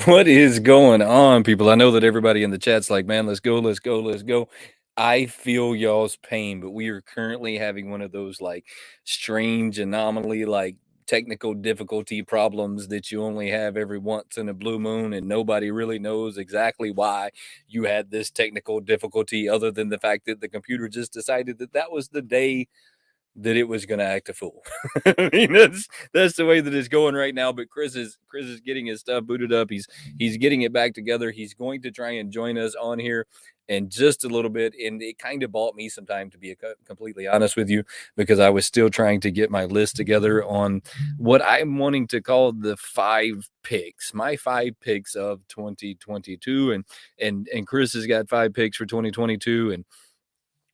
What is going on, people? I know that everybody in the chat's like, man, let's go, let's go, let's go. I feel y'all's pain, but we are currently having one of those like strange anomaly, like technical difficulty problems that you only have every once in a blue moon, and nobody really knows exactly why you had this technical difficulty, other than the fact that the computer just decided that that was the day that it was going to act a fool. I mean, that's the way that it's going right now. But Chris is getting his stuff booted up. He's getting it back together. He's going to try and join us on here in just a little bit. And it kind of bought me some time, to be completely honest with you, because I was still trying to get my list together on what I'm wanting to call the 5 picks, my 5 picks of 2022. And Chris has got 5 picks for 2022, and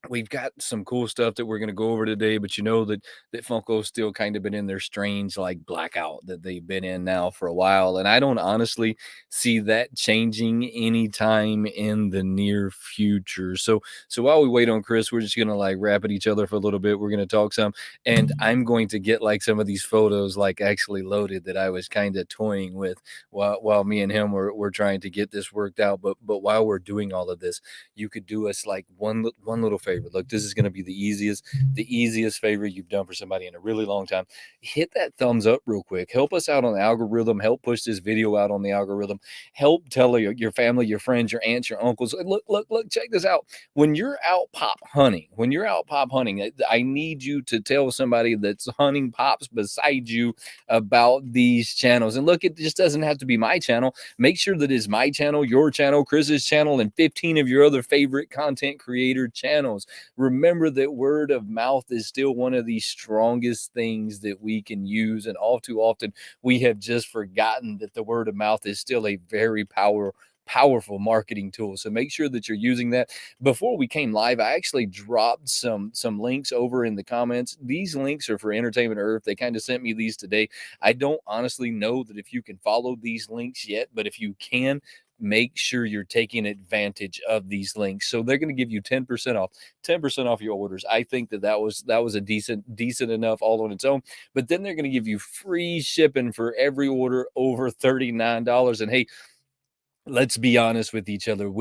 we've got some cool stuff that we're going to go over today. But you know that Funko's still kind of been in their strange like blackout that they've been in now for a while, and I don't honestly see that changing anytime in the near future. So while we wait on Chris, we're just gonna like rap at each other for a little bit. We're gonna talk some, and I'm going to get like some of these photos like actually loaded that I was kind of toying with while me and him were trying to get this worked out. But while we're doing all of this, you could do us like one little favor. Look, this is going to be the easiest favor you've done for somebody in a really long time. Hit that thumbs up real quick. Help us out on the algorithm. Help push this video out on the algorithm. Help tell your family, your friends, your aunts, your uncles. Look, check this out. When you're out pop hunting, I need you to tell somebody that's hunting pops beside you about these channels. And look, it just doesn't have to be my channel. Make sure that it's my channel, your channel, Chris's channel, and 15 of your other favorite content creator channels. Remember that word of mouth is still one of the strongest things that we can use. And all too often, we have just forgotten that the word of mouth is still a very powerful marketing tool. So make sure that you're using that. Before we came live, I actually dropped some links over in the comments. These links are for Entertainment Earth. They kind of sent me these today. I don't honestly know that if you can follow these links yet, but if you can, make sure you're taking advantage of these links. So they're going to give you 10% off your orders. I think that was a decent enough all on its own. But then they're going to give you free shipping for every order over $39. And hey, let's be honest with each other.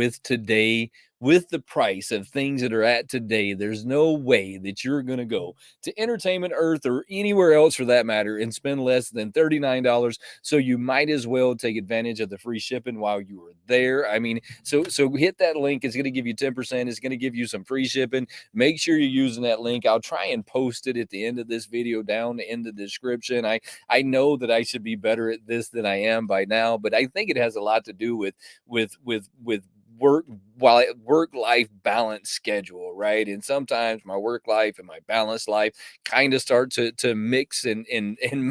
With the price of things that are at today, there's no way that you're going to go to Entertainment Earth or anywhere else for that matter and spend less than $39. So you might as well take advantage of the free shipping while you are there. I mean, so hit that link. It's going to give you 10%. It's going to give you some free shipping. Make sure you're using that link. I'll try and post it at the end of this video down in the description. I know that I should be better at this than I am by now, but I think it has a lot to do with work life balance schedule, right? And sometimes my work life and my balanced life kind of start to mix and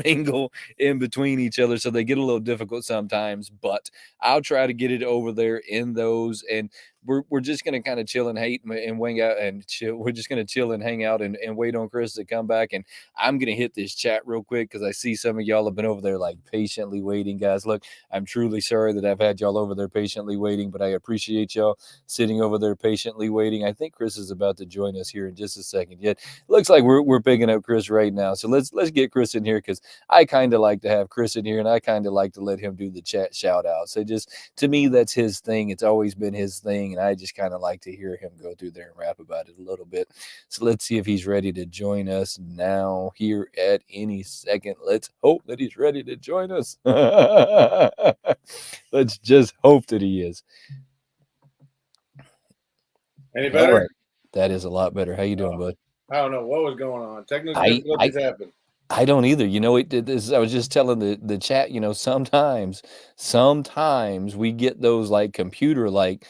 mingle in between each other, so they get a little difficult sometimes. But I'll try to get it over there in those, and we're just gonna kind of chill and hate and wing out and chill. We're just gonna chill and hang out and wait on Chris to come back. And I'm gonna hit this chat real quick because I see some of y'all have been over there like patiently waiting, guys. Look, I'm truly sorry that I've had y'all over there patiently waiting, but I appreciate y'all sitting over there patiently waiting. I think Chris is about to join us here in just a second. Yet looks like we're picking up Chris right now. So let's get Chris in here, because I kind of like to have Chris in here, and I kind of like to let him do the chat shout out. So just to me, that's his thing. It's always been his thing, and I just kind of like to hear him go through there and rap about it a little bit. So let's see if he's ready to join us now here at any second. Let's hope that he's ready to join us. Let's just hope that he is. Any better? Right. That is a lot better. How you doing, bud? I don't know what was going on. Technical difficulties happen. I don't either. You know, it did this. I was just telling the chat, you know, sometimes we get those like computer like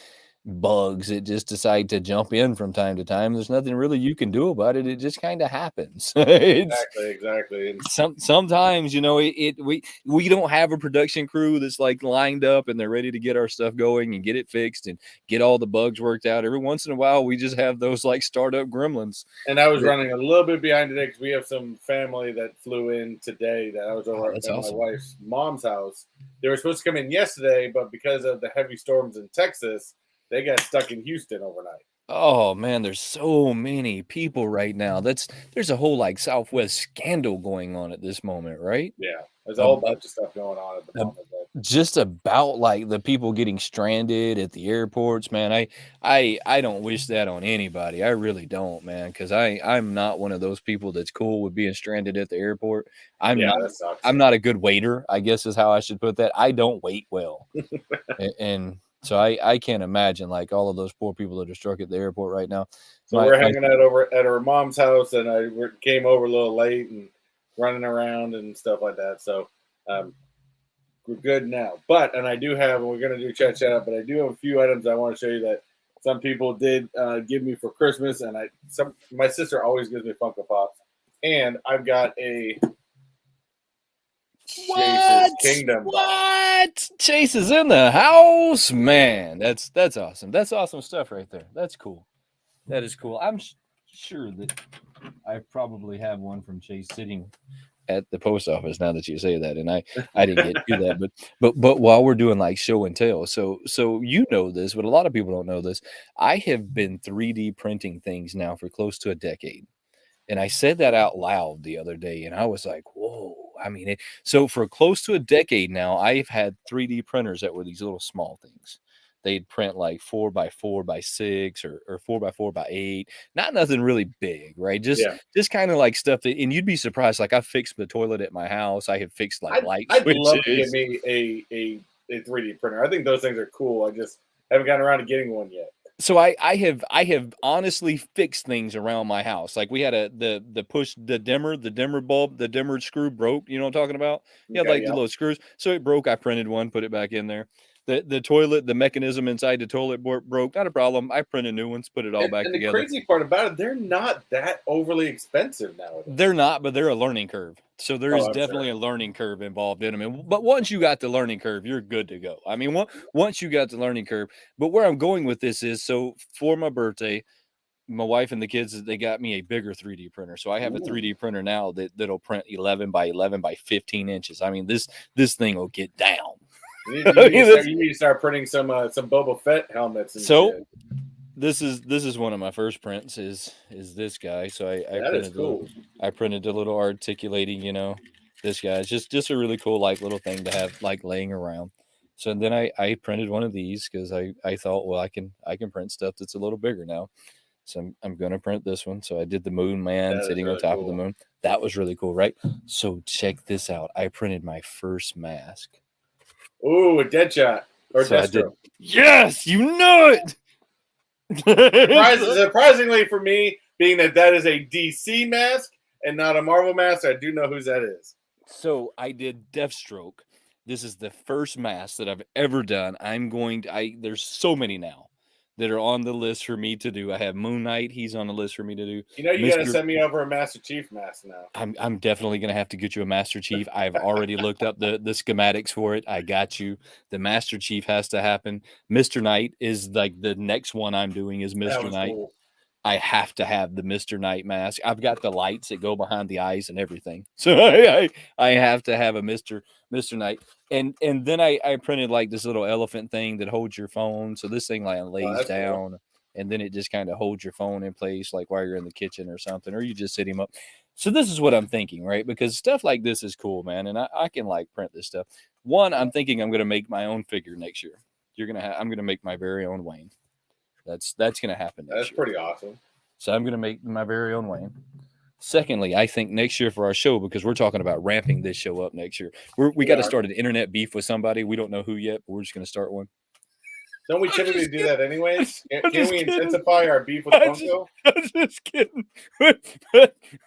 bugs that just decide to jump in from time to time. There's nothing really you can do about it. It just kind of happens. Exactly. Sometimes, you know, we don't have a production crew that's like lined up and they're ready to get our stuff going and get it fixed and get all the bugs worked out. Every once in a while, we just have those like startup gremlins. And I was running a little bit behind today because we have some family that flew in today that I was over at awesome. my wife's mom's house. They were supposed to come in yesterday, but because of the heavy storms in Texas, they got stuck in Houston overnight. Oh man, there's so many people right now. There's a whole like Southwest scandal going on at this moment, right? Yeah, there's a Ab- whole bunch of stuff going on at the ab- moment. But just about like the people getting stranded at the airports, man. I don't wish that on anybody. I really don't, man, because I'm not one of those people that's cool with being stranded at the airport. I'm yeah, not that sucks. I'm not a good waiter, I guess is how I should put that. I don't wait well. And so I can't imagine like all of those poor people that are stuck at the airport right now. So My we're my hanging out over at her mom's house, and came over a little late and running around and stuff like that. So um, we're good now. But and I do have, and we're gonna do chat shout out, but I do have a few items I want to show you that some people did give me for Christmas, and my sister always gives me Funko Pops, and I've got a Chase's What? Kingdom box. What? Chase is in the house, man. That's awesome. That's awesome stuff right there. That's cool. That is cool. I'm sure that I probably have one from Chase sitting at the post office now that you say that, and I didn't get to that, but while we're doing like show and tell, so you know this, but a lot of people don't know this. I have been 3D printing things now for close to a decade. And I said that out loud the other day, and I was like, "Whoa!" I mean, so for close to a decade now, I've had 3D printers that were these little small things. They'd print like 4x4x6 or 4x4x8, not nothing really big, right? Yeah, Just kind of like stuff that, and you'd be surprised. Like I fixed the toilet at my house. I have fixed like light I'd love to get switches. me a 3D printer. I think those things are cool. I just haven't gotten around to getting one yet. So I have honestly fixed things around my house. Like we had the dimmer bulb, the dimmer screw broke. You know what I'm talking about? You had Okay, like the yeah. little screws. So it broke. I printed one, put it back in there. The toilet, the mechanism inside the toilet broke. Not a problem. I printed new ones, put it all back And the together. crazy part about it, they're not that overly expensive nowadays. They're not, but they're a learning curve. So there Oh, is I'm sure. definitely a learning curve involved in them. But once you got the learning curve, you're good to go. I mean, once you got the learning curve. But where I'm going with this is, so for my birthday, my wife and the kids, they got me a bigger 3D printer. So I have a Ooh. 3D printer now that'll print 11 by 11 by 15 inches. I mean, this thing will get down. I mean, You need to start printing some Boba Fett helmets and so shit. this is one of my first prints is this guy. So That is cool. I printed a little articulating, this guy. It's just a really cool like little thing to have like laying around. So then I printed one of these because I thought, well, I can print stuff that's a little bigger now. So I'm gonna print this one. So I did the moon man That is sitting on really top of the cool. moon. That was really cool, right? So check this out. I printed my first mask. Ooh, a Deadshot or So I did. Destro. Yes, you know it. Surprisingly for me, being that is a DC mask and not a Marvel mask, I do know whose that is. So I did Deathstroke. This is the first mask that I've ever done. There's so many now that are on the list for me to do. I have Moon Knight, he's on the list for me to do. You know, you got to Mr. send me over a Master Chief mask now. I'm definitely gonna have to get you a Master Chief. I've already looked up the schematics for it. I got you. The Master Chief has to happen. Mr. Knight is like the next one I'm doing is That Mr. was Knight. cool. I have to have the Mr. Knight mask. I've got the lights that go behind the eyes and everything. So I have to have a Mr. Knight. And then I printed like this little elephant thing that holds your phone. So this thing like Oh, lays that's cool. down and then it just kind of holds your phone in place like while you're in the kitchen or something, or you just sit him up. So this is what I'm thinking, right? Because stuff like this is cool, man. And I can like print this stuff. One, I'm thinking I'm gonna make my own figure next year. I'm gonna make my very own Wayne. That's gonna happen That's next year. pretty awesome. So I'm going to make my very own Wayne. Secondly, I think next year for our show, because we're talking about ramping this show up next year, we We got to are. start an internet beef with somebody. We don't know who yet, but we're just going to start one. Don't we I'm typically just do kidding. that anyways? I'm Can just we kidding. intensify our beef with I'm just, Funko? I'm just kidding.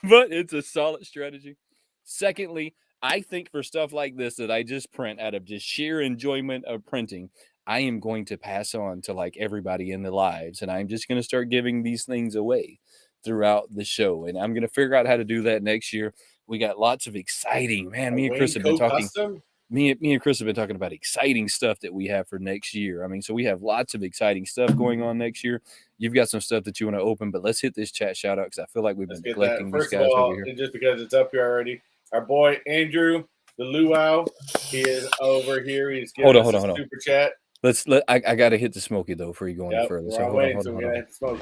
But it's a solid strategy. Secondly, I think for stuff like this that I just print out of just sheer enjoyment of printing, I am going to pass on to like everybody in the lives, and I'm just going to start giving these things away throughout the show. And I'm going to figure out how to do that next year. We got lots of exciting, man. A Me and Chris have been Wayneko talking. custom? Me and Chris have been talking about exciting stuff that we have for next year. I mean, so we have lots of exciting stuff going on next year. You've got some stuff that you want to open, but let's hit this chat shout out because I feel like we've Let's been get that. neglecting these First of guys over all, here. and just because it's up here already, our boy Andrew, the LUAU, he is over here. He's giving us a super chat. I gotta hit the smoky though before you go any Yep, further. we're So on hold on, Wayne, hold so on, we're hold gonna on. have to smoke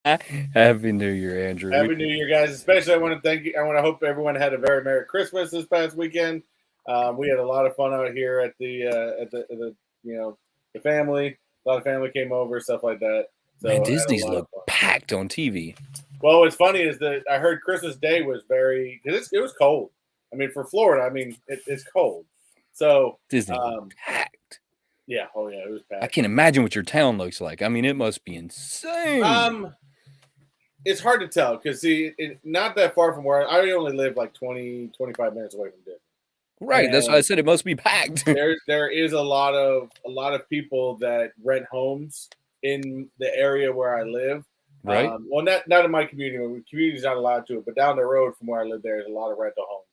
it. Happy New Year, Andrew. Happy New Year, guys! Especially, I want to thank you. I want to hope everyone had a very Merry Christmas this past weekend. We had a lot of fun out here at the the family. A lot of family came over, stuff like that. So Man, I had a Disney's lot of look fun. packed on TV. Well, what's funny is that I heard Christmas Day was because it was cold. I mean, for Florida, I mean it's cold. So Disney look packed. yeah, oh yeah, it was I packed. can't imagine what your town looks like. I mean, it must be insane. It's hard to tell because see, not that far from where I only live like 20, 25 minutes away from Disney. Right, that's why I And said it must be packed. there is a lot of people that rent homes in the area where I live. Right? Well, not in my community. My community's not allowed to it, but down the road from where I live, there's a lot of rental homes,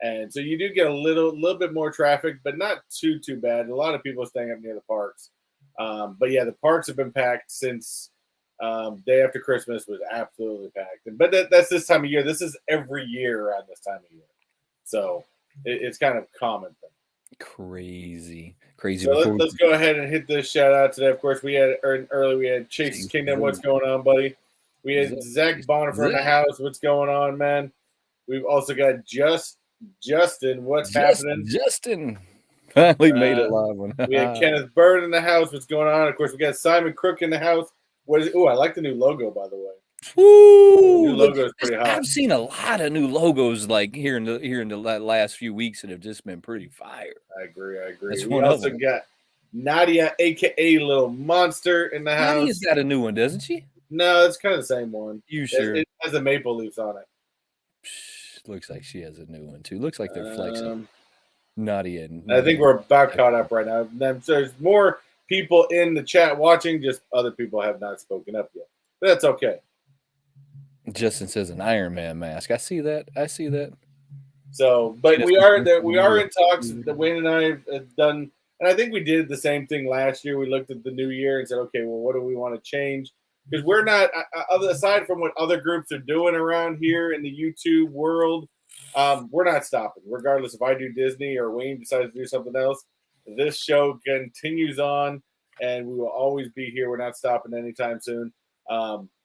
and so you do get a little bit more traffic, but not too bad. A lot of people staying up near the parks, but yeah, the parks have been packed since day after Christmas was absolutely packed. But that's this time of year. This is every year around this time of year, so it's kind of common thing. Crazy. Crazy So let's, before let's go ahead and hit this shout out today. Of course, we had early. We had Chase's Kingdom. What's going on, buddy? We had Zach Bonifer in the house. What's going on, man? We've also got Justin. What's happening? Justin finally made a live one. We had Kenneth Bird in the house. What's going on? Of course, we got Simon Crook in the house. What is? Oh, I like the new logo, by the way. Woo! New logo is pretty hot. I've seen a lot of new logos like here in the last few weeks that have just been pretty fire. I agree. That's We one of also them. got Nadia, aka Little Monster, in the house. Nadia's got a new one, doesn't she? No, it's kind of the same one. You sure? It has the maple leaves on it. Looks like she has a new one too. Looks like they're flexing. Nadia. I think we're about caught up right now. There's more people in the chat watching. Just other people have not spoken up yet. But that's okay. Justin says an Iron Man mask. I see that. So, but we are in talks. That Wayne and I have done, and I think we did the same thing last year. We looked at the new year and said, okay, well, what do we want to change? Because we're not, aside from what other groups are doing around here in the YouTube world, we're not stopping. Regardless if I do Disney or Wayne decides to do something else, this show continues on, and we will always be here. We're not stopping anytime soon.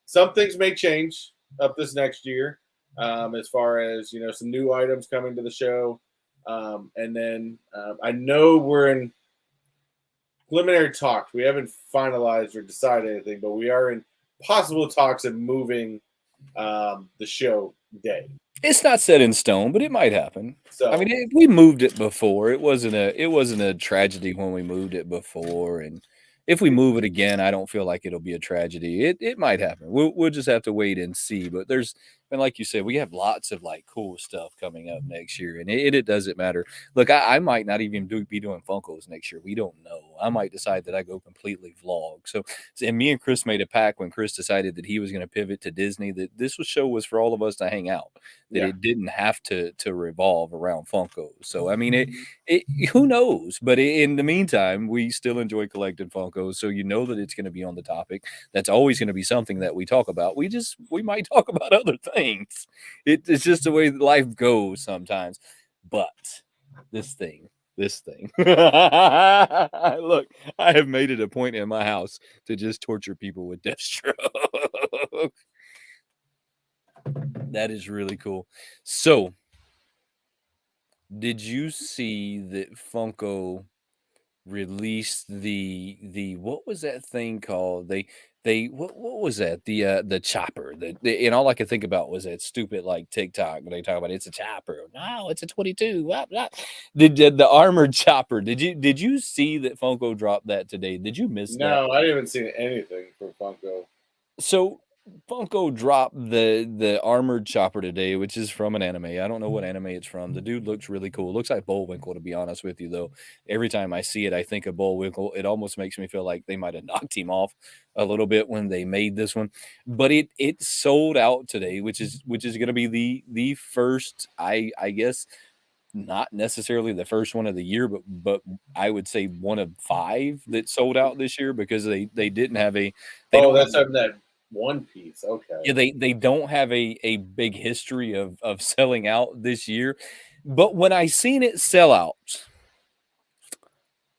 Some things may change up this next year, as far as some new items coming to the show, and then I know we're in preliminary talks. We haven't finalized or decided anything, but we are in possible talks of moving the show day. It's not set in stone, but it might happen. So I mean, we moved it before. It wasn't a tragedy when we moved it before, and if we move it again, I don't feel like it'll be a tragedy. It might happen. We'll just have to wait and see. But and like you said, we have lots of like cool stuff coming up next year, and it doesn't matter. Look, I might not even be doing Funkos next year. We don't know. I might decide that I go completely vlog. So and me and Chris made a pact when Chris decided that he was going to pivot to Disney. That show was for all of us to hang out. That it didn't have to revolve around Funkos. So I mean, who knows? But in the meantime, we still enjoy collecting Funkos. So that it's going to be on the topic. That's always going to be something that we talk about. We might talk about other things. It's just the way life goes sometimes. But this thing. Look, I have made it a point in my house to just torture people with Deathstroke. That is really cool. So, did you see that Funko released the what was that thing called? What was that? The chopper. And all I could think about was that stupid like TikTok when they talk about it's a chopper. No, it's a 22. Blah, blah. The armored chopper. Did you see that Funko dropped that today? Did you miss that? No, I haven't seen anything from Funko. So Funko dropped the armored chopper today, which is from an anime. I don't know what anime it's from. The dude looks really cool. Looks like Bullwinkle, to be honest with you, though. Every time I see it, I think of Bullwinkle. It almost makes me feel like they might have knocked him off a little bit when they made this one. But it sold out today, which is going to be the first, I guess, not necessarily the first one of the year, but I would say one of 5 that sold out this year because they didn't have a. That's having that One Piece. Okay. Yeah, they don't have a big history of selling out this year. But when I seen it sell out,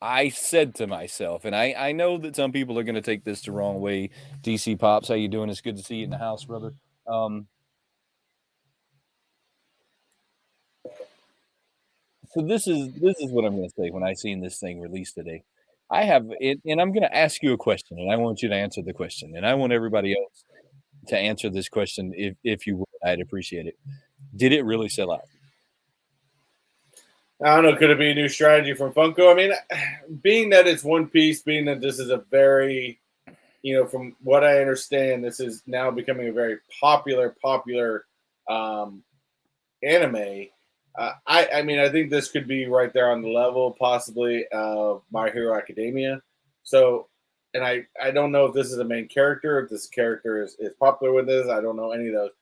I said to myself, and I know that some people are going to take this the wrong way. DC Pops, how you doing? It's good to see you in the house, brother. So this is what I'm going to say when I seen this thing released today. I have it, and I'm going to ask you a question, and I want you to answer the question, and I want everybody else to answer this question if you would. I'd appreciate it. Did it really sell out? I don't know. Could it be a new strategy from Funko? I mean, being that it's one piece, being that this is a very, from what I understand, this is now becoming a very popular um, anime. I mean, I think this could be right there on the level, possibly, of My Hero Academia. So, and I don't know if this is a main character, if this character is popular with this. I don't know any of those.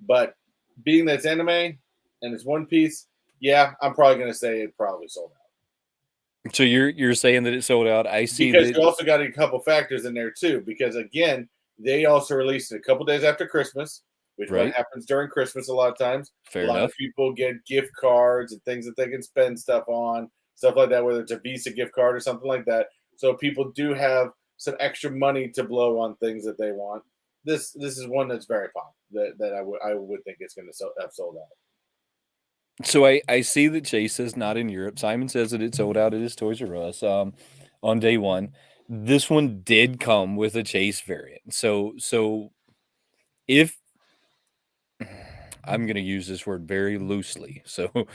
But being that it's anime and it's One Piece, yeah, I'm probably going to say it probably sold out. So you're saying that it sold out. I see Because that. you also got a couple factors in there too. Because again, they also released it a couple days after Christmas, which what Right. happens during Christmas a lot of times. Fair A lot enough. of people get gift cards and things that they can spend stuff on, stuff like that, whether it's a Visa gift card or something like that. So people do have some extra money to blow on things that they want. This is one that's very popular that I would think it's going to have sold out. So I see that Chase is not in Europe. Simon says that it sold out at his Toys R Us on day one. This one did come with a Chase variant. So if I'm going to use this word very loosely, so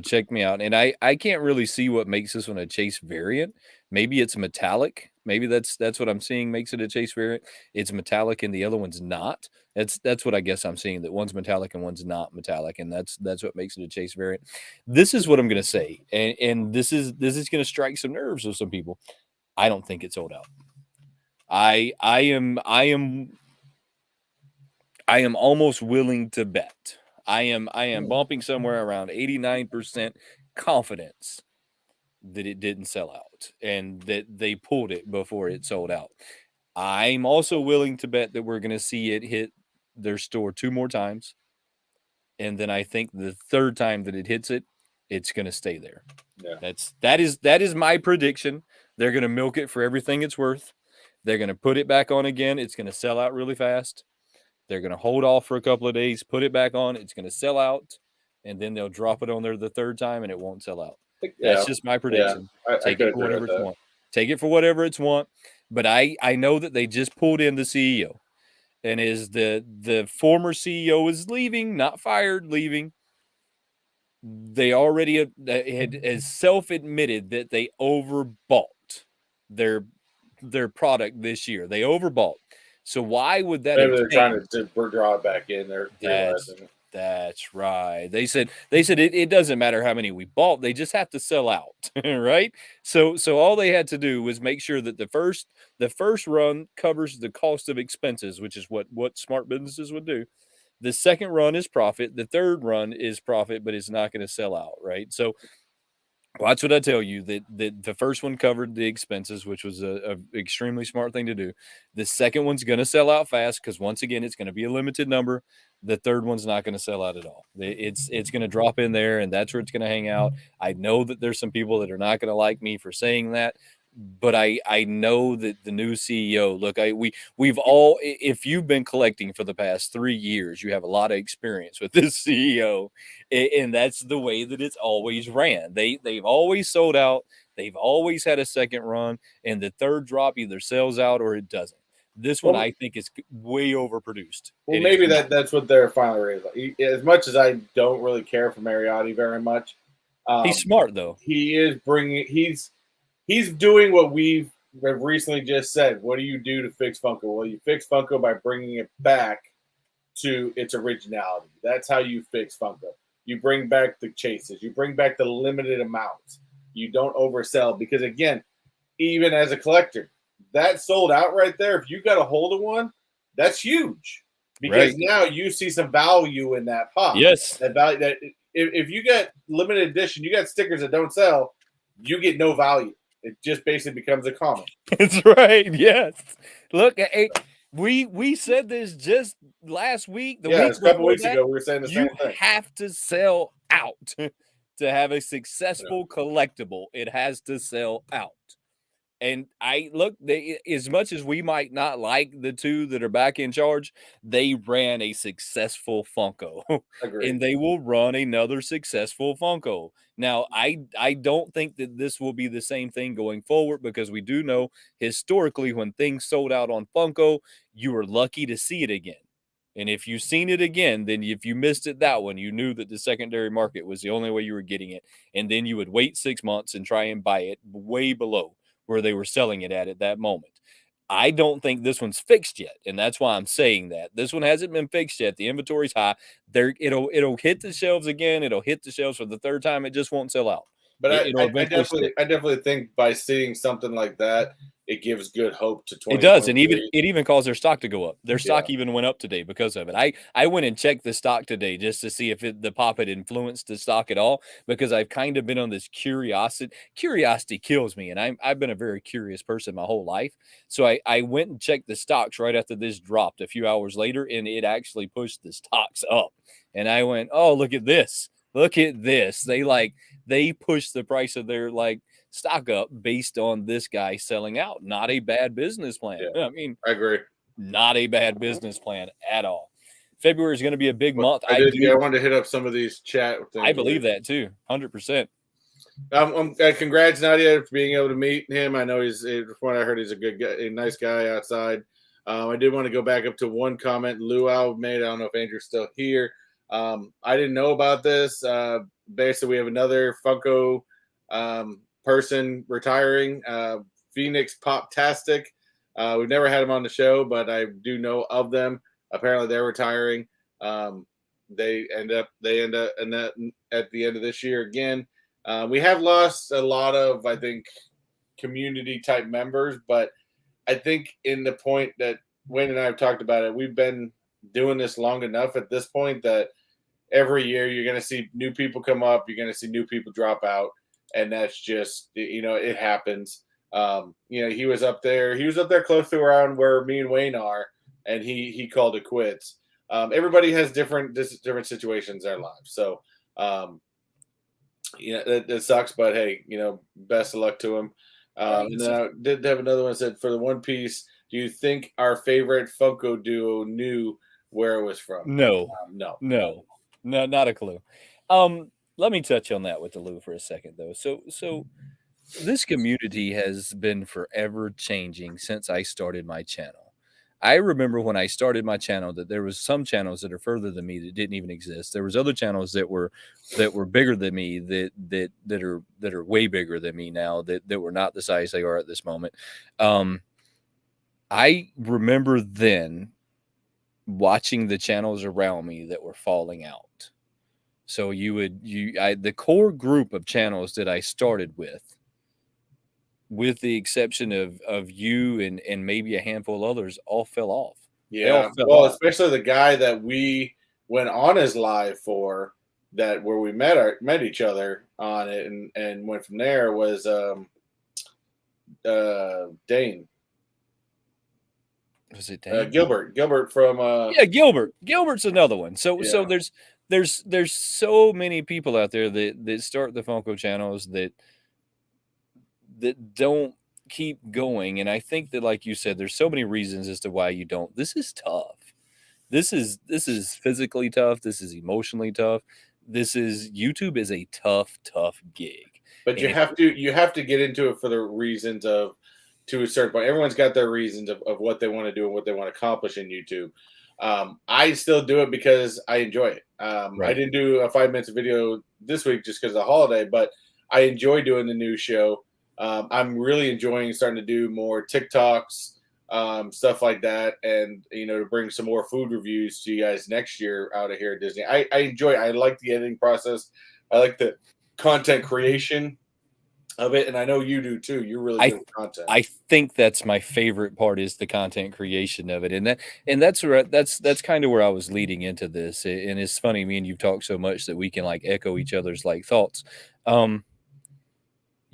check me out. And I can't really see what makes this one a Chase variant. Maybe it's metallic. Maybe that's what I'm seeing makes it a Chase variant. It's metallic and the other one's not. That's what I guess I'm seeing, that one's metallic and one's not metallic, and that's what makes it a Chase variant. This is what I'm going to say, and this is going to strike some nerves with some people. I don't think it sold out. I am almost willing to bet. I am bumping somewhere around 89% confidence that it didn't sell out and that they pulled it before it sold out. I'm also willing to bet that we're going to see it hit their store 2 more times. And then I think the third time that it hits it, it's going to stay there. Yeah. That is my prediction. They're going to milk it for everything it's worth. They're going to put it back on again. It's going to sell out really fast. They're going to hold off for a couple of days, put it back on. It's going to sell out, and then they'll drop it on there the third time, and it won't sell out. That's just my prediction. I Take it for whatever it's want. Take it for whatever it's want. But I know that they just pulled in the CEO, and is the former CEO is leaving, not fired, leaving. They already has self-admitted that they overbought their product this year. They overbought. So why would that? Maybe they're trying to draw it back in. They're realizing. That's right. They said it doesn't matter how many we bought. They just have to sell out, right? So all they had to do was make sure that the first run covers the cost of expenses, which is what smart businesses would do. The second run is profit. The third run is profit, but it's not going to sell out, right? So watch what I tell you, that the first one covered the expenses, which was a extremely smart thing to do. The second one's going to sell out fast because, once again, it's going to be a limited number. The third one's not going to sell out at all. It's going to drop in there, and that's where it's going to hang out. I know that there's some people that are not going to like me for saying that, but I know that the new CEO, look, we've all, if you've been collecting for the past 3 years, you have a lot of experience with this CEO, and that's the way that it's always ran. They've always sold out. They've always had a second run, and the third drop either sells out or it doesn't. This one, I think, is way overproduced. Well, maybe that's what they're finally realizing. As much as I don't really care for Mariotti very much, he's smart though. He is bringing. He's doing what we've recently just said. What do you do to fix Funko? Well, you fix Funko by bringing it back to its originality. That's how you fix Funko. You bring back the chases. You bring back the limited amounts. You don't oversell, because, again, even as a collector, that sold out right there. If you got a hold of one, that's huge, because now you see some value in that pop. Yes, that value. That if you get limited edition, you got stickers that don't sell, you get no value. It just basically becomes a comic. That's right. Yes. Look, we said this just last week. A couple weeks ago, we were saying the same thing. You have to sell out. To have a Yeah. successful collectible, it has to sell out. And I look, they, as much as we might not like the two that are back in charge, they ran a successful Funko, and Agreed. they will run another successful Funko. Now, I don't think that this will be the same thing going forward, because we do know historically when things sold out on Funko, you were lucky to see it again. And if you've seen it again, then if you missed it that one, you knew that the secondary market was the only way you were getting it. And then you would wait 6 months and try and buy it way below where they were selling it at that moment. I don't think this one's fixed yet, and that's why I'm saying that. This one hasn't been fixed yet. The inventory's high. There, it'll hit the shelves again. It'll hit the shelves for the third time. It just won't sell out. But It'll eventually stick. I definitely think by seeing something like that, it gives good hope to It does, and even 2023. it even caused their stock to go up. Their Yeah. stock even went up today because of it. I went and checked the stock today just to see if the pop had influenced the stock at all, because I've kind of been on this curiosity. Curiosity kills me, and I've been a very curious person my whole life. So I went and checked the stocks right after this dropped a few hours later, and it actually pushed the stocks up. And I went, oh, look at this. Look at this. They pushed the price of their stock up based on this guy selling out. Not a bad business plan. Yeah. I mean, I agree. not a bad business plan at all. February is going to be a big month. I did. Yeah, I wanted to hit up some of these chat things. I believe that too, 100%. Congrats, Nadia, for being able to meet him. I know he's, from what I heard, he's a good guy, a nice guy outside. I did want to go back up to one comment LUAU made. I don't know if Andrew's still here. I didn't know about this. Basically, we have another Funko person retiring, Phoenix Poptastic. We've never had him on the show, but I do know of them. Apparently, they're retiring. They end up in that at the end of this year again. We have lost a lot of, I think, community type members, but I think in the point that Wayne and I have talked about it, we've been doing this long enough at this point that every year you're going to see new people come up, you're going to see new people drop out, and that's just, it happens. He was up there close to around where me and Wayne are, and he called it quits. Everybody has different situations in their lives, so it sucks, but hey, best of luck to him. And then I did have another one that said, for the One Piece, do you think our favorite Funko duo knew where it was from? No, No, not a clue. Let me touch on that with the Lou for a second, though. So this community has been forever changing since I started my channel. I remember when I started my channel that there was some channels that are further than me that didn't even exist. There was other channels that were bigger than me that are way bigger than me now that were not the size they are at this moment. I remember then watching the channels around me that were falling out. So the core group of channels that I started with the exception of you and maybe a handful of others, all fell off. yeah. Well, especially the guy that we went on his live for, that where we met each other on it and went from there, was Dane. Was it Dane? Gilbert from yeah, Gilbert's another one. So Yeah. there's so many people out there that start the Funko channels that don't keep going. And I think that, like you said, there's so many reasons as to why you don't. This is tough. This is physically tough. This is emotionally tough. YouTube is a tough gig. But And you have to get into it for the reasons of, to a certain point. Everyone's got their reasons of what they want to do and what they want to accomplish in YouTube. I still do it because I enjoy it. I Right. didn't do a 5 minutes video this week just because of the holiday, but I enjoy doing the new show. I'm really enjoying starting to do more TikToks, stuff like that, and to bring some more food reviews to you guys next year out of here at Disney. I enjoy. I like the editing process. I like the content creation of it, and I know you do too. You're really good at content. I think that's my favorite part, is the content creation of it, and that's kind of where I was leading into this. And it's funny, me and you've talked so much that we can echo each other's thoughts.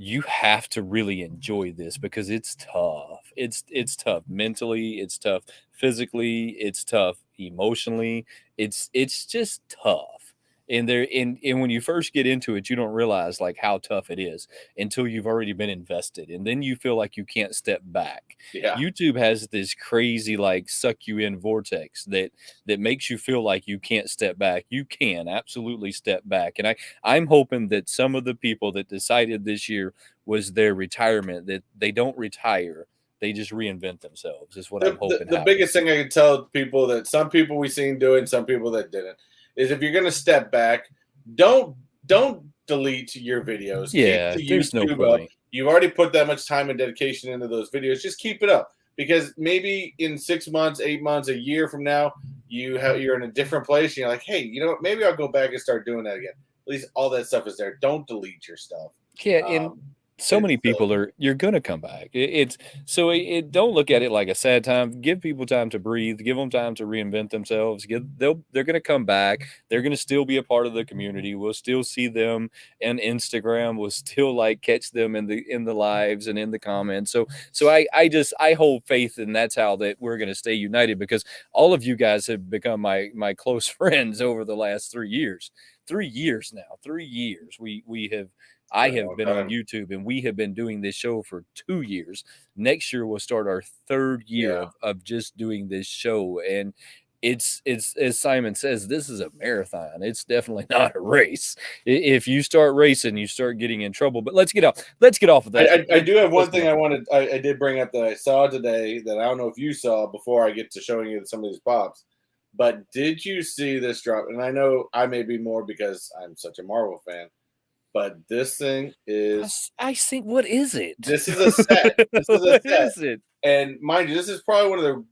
You have to really enjoy this because it's tough. It's tough mentally, it's tough physically, it's tough emotionally. It's just tough. And when you first get into it, you don't realize like how tough it is until you've already been invested, and then you feel like you can't step back. Yeah. YouTube has this crazy like suck you in vortex that makes you feel like you can't step back. You can absolutely step back. And I'm hoping that some of the people that decided this year was their retirement, that they don't retire, they just reinvent themselves, is what I'm hoping The biggest happens. thing I can tell people, that some people we seen doing, some people that didn't, is if you're going to step back, don't delete your videos. Keep Yeah, the there's no YouTube up. point. You've already put that much time and dedication into those videos. Just keep it up, because maybe in 6 months, 8 months, a year from now, you're in a different place. And you're like, hey, you know what? Maybe I'll go back and start doing that again. At least all that stuff is there. Don't delete your stuff. Yeah, and Um, so it's many silly. people are you're gonna come back. It's so don't look at it like a sad time. Give people time to breathe. Give them time to reinvent themselves. They're gonna come back. They're gonna still be a part of the community. We'll still see them on Instagram. We'll still like catch them in the lives and in the comments. So I hold faith, and that's how that we're gonna stay united, because all of you guys have become my close friends over the last 3 years. 3 years now. 3 years. We have I Been a have long been on time. YouTube, and we have been doing this show for 2 years. Next year, we'll start our third year Yeah. of just doing this show. And it's as Simon says, this is a marathon. It's definitely not a race. If you start racing, you start getting in trouble. But let's get off of that. I do have Let's one get thing off I of wanted. I did bring up that I saw today that I don't know if you saw before I get to showing you some of these pops. But did you see this drop? And I know I may be more because I'm such a Marvel fan, but this thing is I see. What is it? this is a set. This is a What set. is it? And mind you, this is probably one of the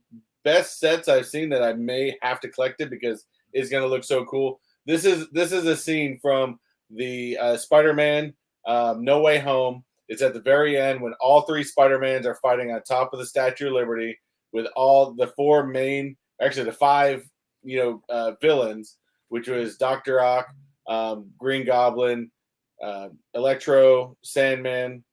best sets I've seen, that I may have to collect it because it's going to look so cool. This is a scene from the Spider-Man No Way Home. It's at the very end when all three Spider-Mans are fighting on top of the Statue of Liberty with all the four main, actually the five, villains, which was Doctor Ock, Green Goblin, Electro, Sandman,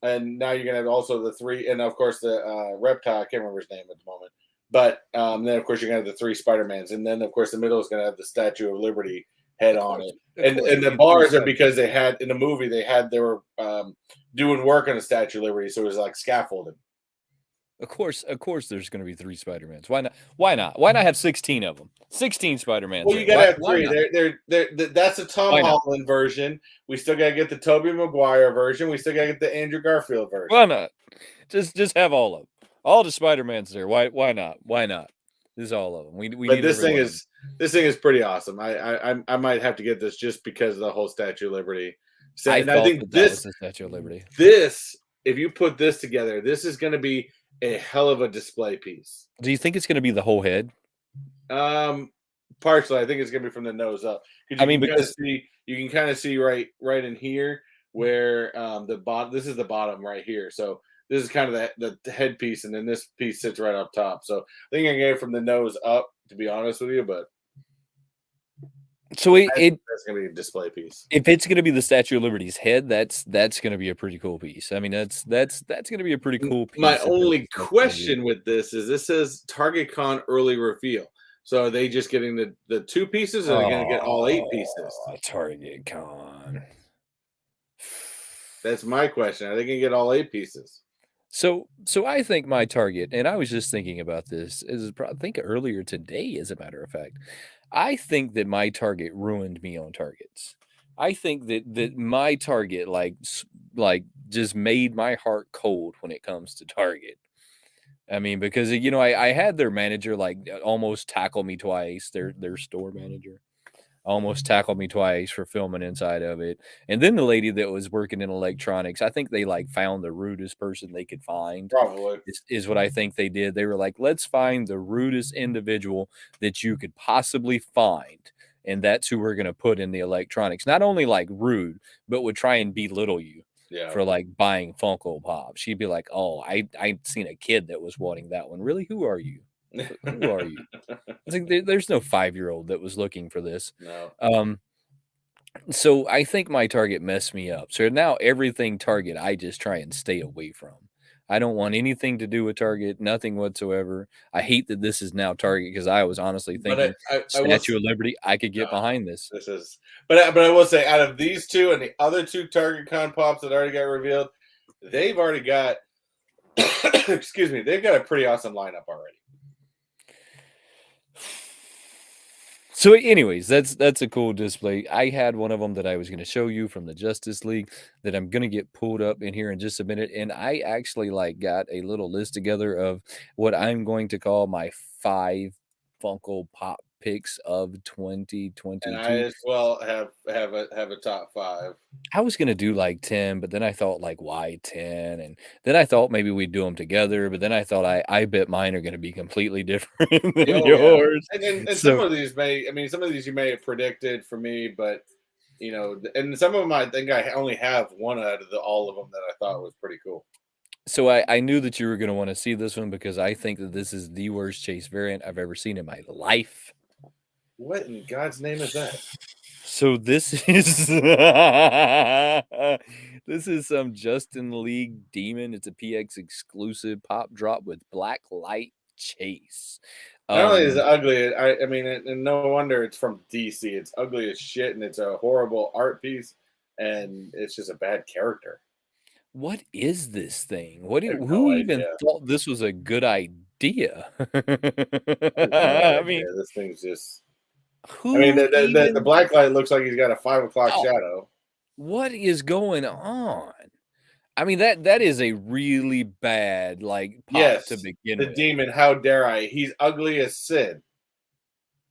and now you're gonna have also the three, and of course the reptile. I can't remember his name at the moment, but then of course you're gonna have the three Spider-Mans, and then of course the middle is gonna have the Statue of Liberty head on it. Of And course, the we get three bars are Spider-Man. because they had in the movie they were doing work on the Statue of Liberty, so it was like scaffolding. Of course, there's going to be three Spider-Mans. Why not? Why not? Why not have 16 of them? 16 Spider-Mans Well, you there. gotta have Why three. not? That's the Tom Why not? Holland version. We still gotta get the Tobey Maguire version. We still gotta get the Andrew Garfield version. Why not? Just have all of them. All the Spider-Mans there. Why not? Why not? This is all of them. We But need every one of them. this thing is pretty awesome. I might have to get this just because of the whole Statue of Liberty. I And I thought think that was the Statue of Liberty. this, if you put this together, this is going to be a hell of a display piece. Do you think it's going to be the whole head? Partially, I think it's going to be from the nose up, because I mean, because you can kind of see right in here where the bottom. This is the bottom right here. So this is kind of the headpiece, and then this piece sits right up top. So I think I can get it from the nose up, to be honest with you, but so that's going to be a display piece. if it's going to be the Statue of Liberty's head, that's going to be a pretty cool piece. I mean, that's going to be a pretty cool piece. My if that's only what that's gonna be. question with this says Target Con early reveal. So are they just getting the two pieces, or are they going to get all 8 pieces? Target Con. That's my question. Are they going to get all 8 pieces? So I think my target, and I was just thinking about this, I think earlier today, as a matter of fact. I think that my target ruined me on targets. I think that my target like just made my heart cold when it comes to Target. I mean, because I had their manager like almost tackle me twice, their store manager almost tackled me twice for filming inside of it. And then the lady that was working in electronics, I think they like found the rudest person they could find. Probably. Is what I think they did. They were like, let's find the rudest individual that you could possibly find. And that's who we're going to put in the electronics. Not only like rude, but would try and belittle you Yeah. for like buying Funko Pop. She'd be like, oh, I'd seen a kid that was wanting that one. Really? Who are you? Who are you? I think there's no 5-year-old that was looking for this. No. So I think my Target messed me up. So now everything Target, I just try and stay away from. I don't want anything to do with Target, nothing whatsoever. I hate that this is now Target because I was honestly But thinking I will. Statue of Liberty, I could get behind this. This is, but I will say, out of these two and the other two Target Con pops that already got revealed, they've already got. Excuse me, they've got a pretty awesome lineup already. So, anyways, that's a cool display. I had one of them that I was going to show you from the Justice League that I'm going to get pulled up in here in just a minute, and I actually like got a little list together of what I'm going to call my 5 Funko Pop picks of And I 2022. as well have a top 5. I was gonna do like 10, but then I thought like why 10? And then I thought maybe we'd do them together, but then I thought I bet mine are gonna be completely different than Oh yeah, yours. and some So of these may, I mean, some of these you may have predicted for me, but and some of them I think I only have one out of all of them that I thought was pretty cool. so I knew that you were gonna want to see this one because I think that this is the worst chase variant I've ever seen in my life. What in God's name is that? So this is this is some Justin League Demon. It's a PX exclusive pop drop with black light chase. Not only is Um it ugly, I mean, and no wonder it's from DC. It's ugly as shit, and it's a horrible art piece, and it's just a bad character. What is this thing? What I do have who no even idea. thought this was a good idea? I have no I idea. mean, This thing's just. I mean, who the even black light looks like he's got a 5 o'clock thought? shadow. What is going on? I mean, that is a really bad, like, pop to Yes, begin the with. demon. How dare I? He's ugly as Sid.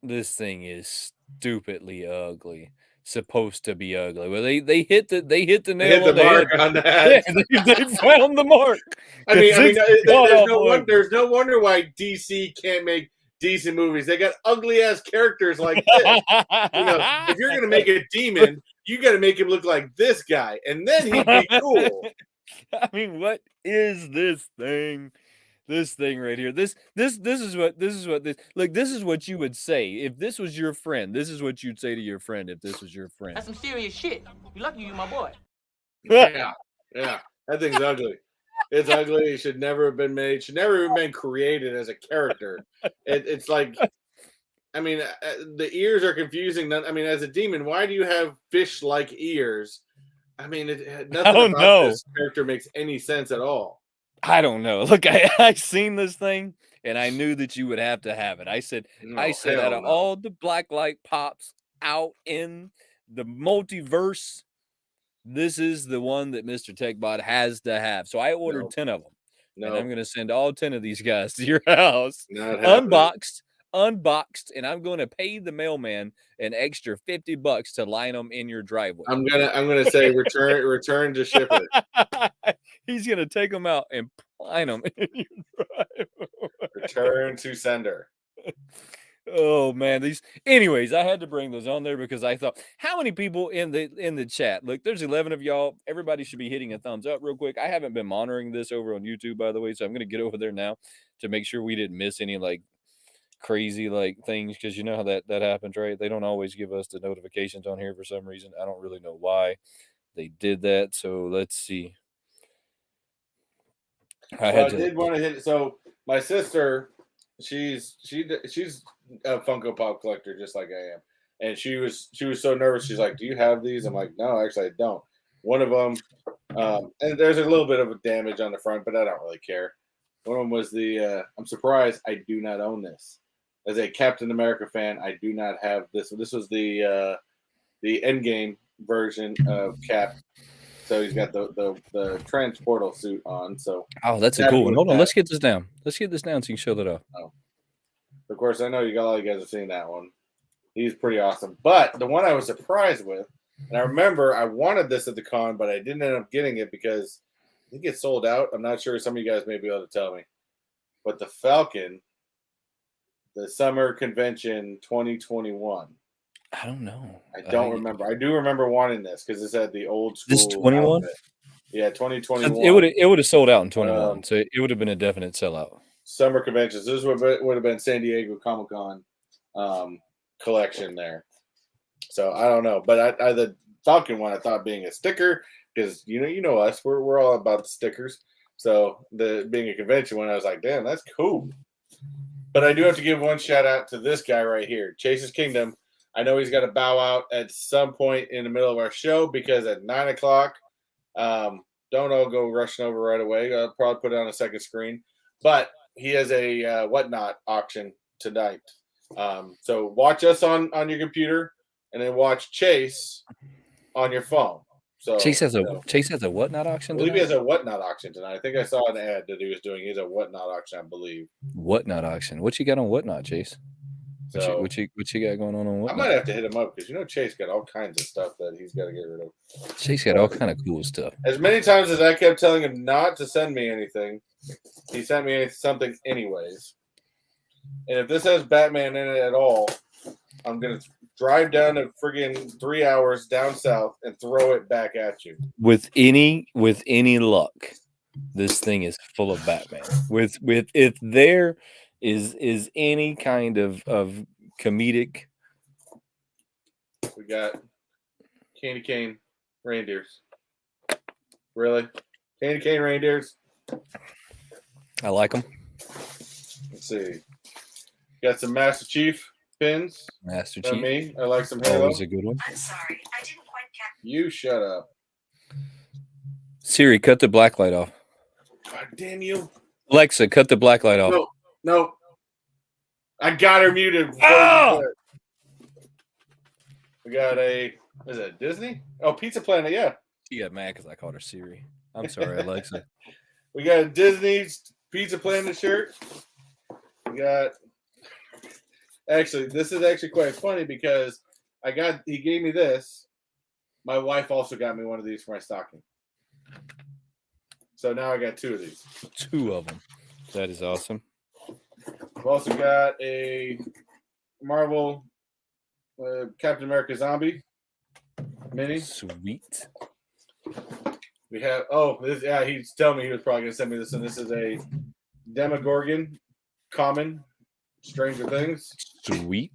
This thing is stupidly ugly. Supposed to be ugly. Well, they hit the They hit nail the on the mark head. on Yeah, that. they found the mark because it's god There's no awful one. ugly. There's no wonder why DC can't make decent movies. They got ugly ass characters like this. If you're gonna make a demon, you got to make him look like this guy, and then he'd be cool. I mean, what is this thing? This thing right here. This is what you would say if this was your friend. This is what you'd say to your friend if this was your friend. That's some serious shit. You lucky you my boy. Yeah, yeah. That thing's ugly. It's ugly. It should never have been made. Should never have been created as a character. It's like, I mean, the ears are confusing. I mean, as a demon, why do you have fish-like ears? I mean, I nothing don't about know. this character makes any sense at all. I don't know. Look, I seen this thing and I knew that you would have to have it. I No, said out hell of no. all the black light pops out in the multiverse, this is the one that Mr. Techbot has to have. So I ordered No, 10 of them. And I'm no, going to send all 10 of these guys to your house, not happening. unboxed, and I'm going to pay the mailman an extra $50 to line them in your driveway. I'm gonna say return to shipper. He's going to take them out and line them in your driveway. Return to sender. Oh man, anyways, I had to bring those on there because I thought how many people in the chat. Look, there's 11 of y'all. Everybody should be hitting a thumbs up real quick. I haven't been monitoring this over on YouTube, by the way, so I'm gonna get over there now to make sure we didn't miss any like crazy like things because you know how that happens, right? They don't always give us the notifications on here for some reason. I don't really know why they did that. So let's see. I Well, had I to did want to hit. So my sister, she's a Funko Pop collector just like I am, and she was so nervous. She's like, "Do you have these?" I'm like, "No, actually, I don't." One of them, and there's a little bit of damage on the front, but I don't really care. One of them was the. I'm surprised I do not own this. As a Captain America fan, I do not have this. This was the Endgame version of Cap. So he's got the transportal suit on. So Oh, that's a happy cool one. with Hold on, that. let's get this down. Let's get this down so you can show that off. Oh. Of course, I know all you guys have seen that one. He's pretty awesome. But the one I was surprised with, and I remember I wanted this at the con, but I didn't end up getting it because I think it sold out. I'm not sure. Some of you guys may be able to tell me. But the Falcon, the Summer Convention 2021. I don't know. I don't remember. I do remember wanting this because it's at the old school This 21? outfit. Yeah, It 2021. would have sold out in 21, Um, so it would have been a definite sellout. Summer conventions. This would have been San Diego Comic Con collection there. So I don't know, but the Falcon one I thought being a sticker because you know us, we're all about the stickers. So the being a convention one, I was like, damn, that's cool. But I do have to give one shout out to this guy right here, Chase's Kingdom. I know he's got to bow out at some point in the middle of our show because at 9 o'clock, don't all go rushing over right away. I'll probably put it on a second screen. But he has a whatnot auction tonight. So watch us on your computer and then watch Chase on your phone. So Chase has a whatnot I auction believe he tonight? has a whatnot auction tonight. I think I saw an ad that he was doing. He has a whatnot auction, I believe. Whatnot auction. What you got on whatnot, Chase? So What you got going on I whatnot? might have to hit him up because Chase got all kinds of stuff that he's got to get rid of. Chase got all kind of cool stuff. As many times as I kept telling him not to send me anything, he sent me something anyways. And if this has Batman in it at all, I'm gonna drive down to friggin' 3 hours down south and throw it back at you. With any luck, this thing is full of Batman. With if there is any kind of comedic, We got candy cane reindeers. Really? Candy cane reindeers? I like them. Let's see. Got some Master Chief pins. Master Not Chief. me. I like some Halo. Always a good one. I'm sorry, I didn't quite catch. You shut up. Siri, cut the black light off. God damn you. Alexa, cut the black light off. No. I got her muted. Oh! We got is it Disney? Oh, Pizza Planet, yeah. She got mad because I called her Siri. I'm sorry, Alexa. We got a Disney Pizza Planet shirt. We got this is actually quite funny because he gave me this. My wife also got me one of these for my stocking. So now I got two of these. Two of them. That is awesome. I've also got a Marvel Captain America Zombie mini. Sweet. We have he's telling me he was probably gonna send me this, and this is a Demogorgon common Stranger Things. Sweet.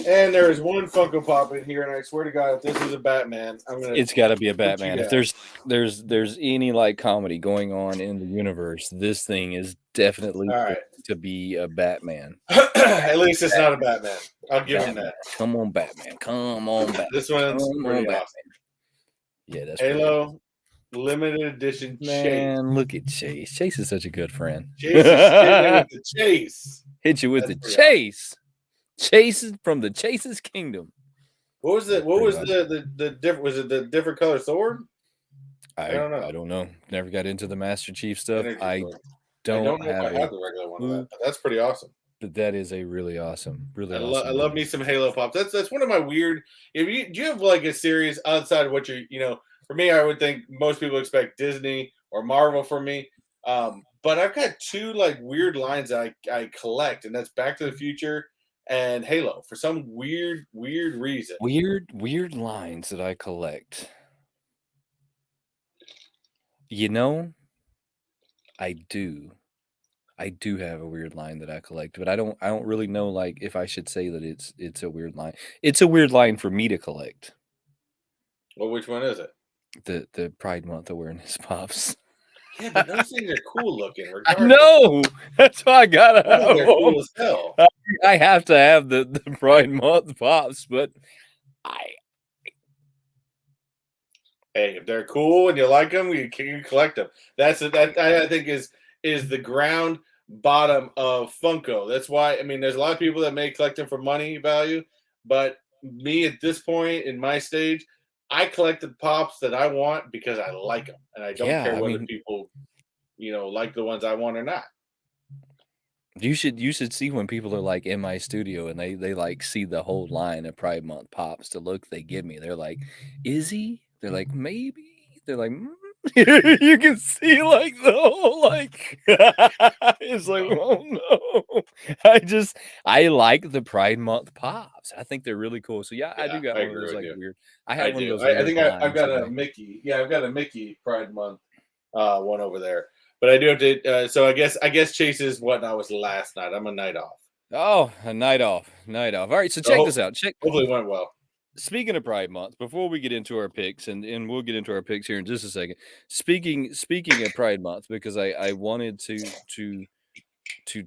And there is one Funko Pop in here, and I swear to God, if this is a Batman, It's got to be a Batman. If there's any like comedy going on in the universe, this thing is definitely to be a Batman. At least it's not a Batman. I'll give him that. Come on, Batman. Come on, Batman. This one's pretty awesome. Yeah, that's Halo limited edition. Man, Chase. look at Chase. Chase is such a good friend. Chase is with the Chase. Hit you with the Chase. Chase is from the Chase's Kingdom. What was the different? Was it the different color sword? I don't know. I don't know. Never got into the Master Chief stuff. I don't know have if I have the regular one of that, but that's pretty awesome. But that is a really awesome, I love me some Halo Pop. That's one of my weird. Do you have like a series outside of what for me, I would think most people expect Disney or Marvel from me. But I've got two like weird lines that I collect, and that's Back to the Future and Halo for some weird reason. Weird lines that I collect. I do have a weird line that I collect, but I don't really know like if I should say that it's a weird line. It's a weird line for me to collect. Well, which one is it? The Pride Month awareness pops. Yeah, but those things are cool looking. I know. That's why I gotta have they're cool as hell. I have to have the Pride Month pops, but hey, if they're cool and you like them, you can collect them. That I think is the ground bottom of Funko. That's why there's a lot of people that may collect them for money value, but me at this point in my stage, I collect the pops that I want because I like them, and I don't care whether people, like the ones I want or not. You should see when people are like in my studio and they like see the whole line of Pride Month pops. The look they give me, they're like, "Is he?" They're like, "Maybe." They're like, you can see like the whole like it's like, oh no. I like the Pride Month pops. I think they're really cool. So I do got one of those like weird. I have one of those. I think I've got a Mickey. Yeah, I've got a Mickey Pride Month one over there. But I do have to. So I guess Chase's whatnot was last night. I'm a night off. Oh, a night off. All right. So check this out. Hopefully it went well. speaking of Pride Month, before we get into our picks, and we'll get into our picks here in just a second. Speaking of Pride Month, because I wanted to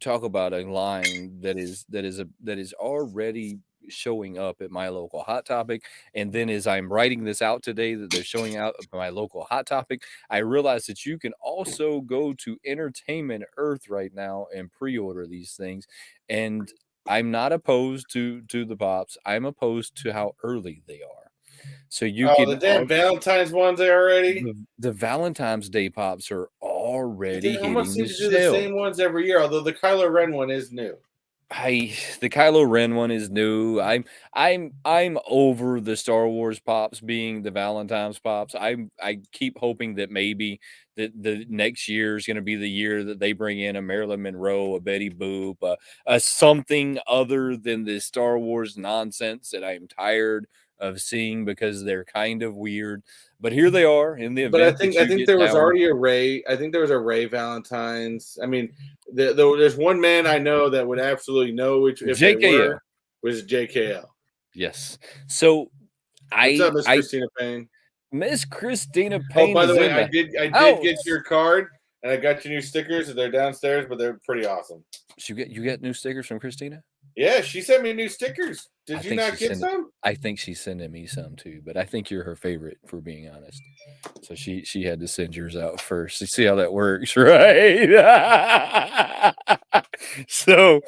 talk about a line that is already showing up at my local Hot Topic, and then as I'm writing this out today that they're showing out at my local Hot Topic, I realized that you can also go to Entertainment Earth right now and pre-order these things, and I'm not opposed to the pops. I'm opposed to how early they are. So you Oh, the can damn Valentine's ones there already. the Valentine's Day pops are They already almost hitting seem the to do the shelves. same ones every year. Although the Kylo Ren one is new. The Kylo Ren one is new. I'm over the Star Wars pops being the Valentine's pops. I keep hoping that maybe that the next year is going to be the year that they bring in a Marilyn Monroe, a Betty Boop, a something other than the Star Wars nonsense that I'm tired of seeing because they're kind of weird. But here they are in the But I event think that I you think get there was down. already a Ray. I think there was a Ray Valentine's. I mean, there's one man I know that would absolutely know which if they were JKL. was JKL. Yes. So What's up, Miss I Christina Payne? Miss Christina Oh, Payne by the is way, in I the did get house. your card and I got your new stickers. They're downstairs, but they're pretty awesome. You get new stickers from Christina? Yeah, she sent me new stickers. I Did you think not she's get sending some? I think she's sending me some too, but I think you're her favorite for being honest. So she had to send yours out first. You see how that works, right? So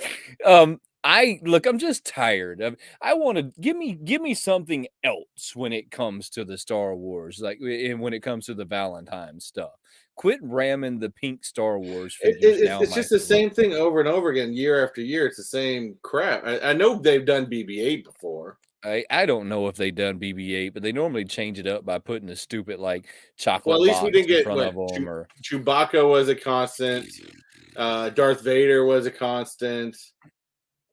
I'm just tired of I want to give me something else when it comes to the Star Wars, like and when it comes to the Valentine stuff. Quit ramming the pink Star Wars figures down It's my just the throat. same thing over and over again, year after year. It's the same crap. I know they've done BB-8 before. I don't know if they done BB-8, but they normally change it up by putting a stupid like Well, at chocolate least we box didn't in get front what of them or Chewbacca was a constant. Darth Vader was a constant.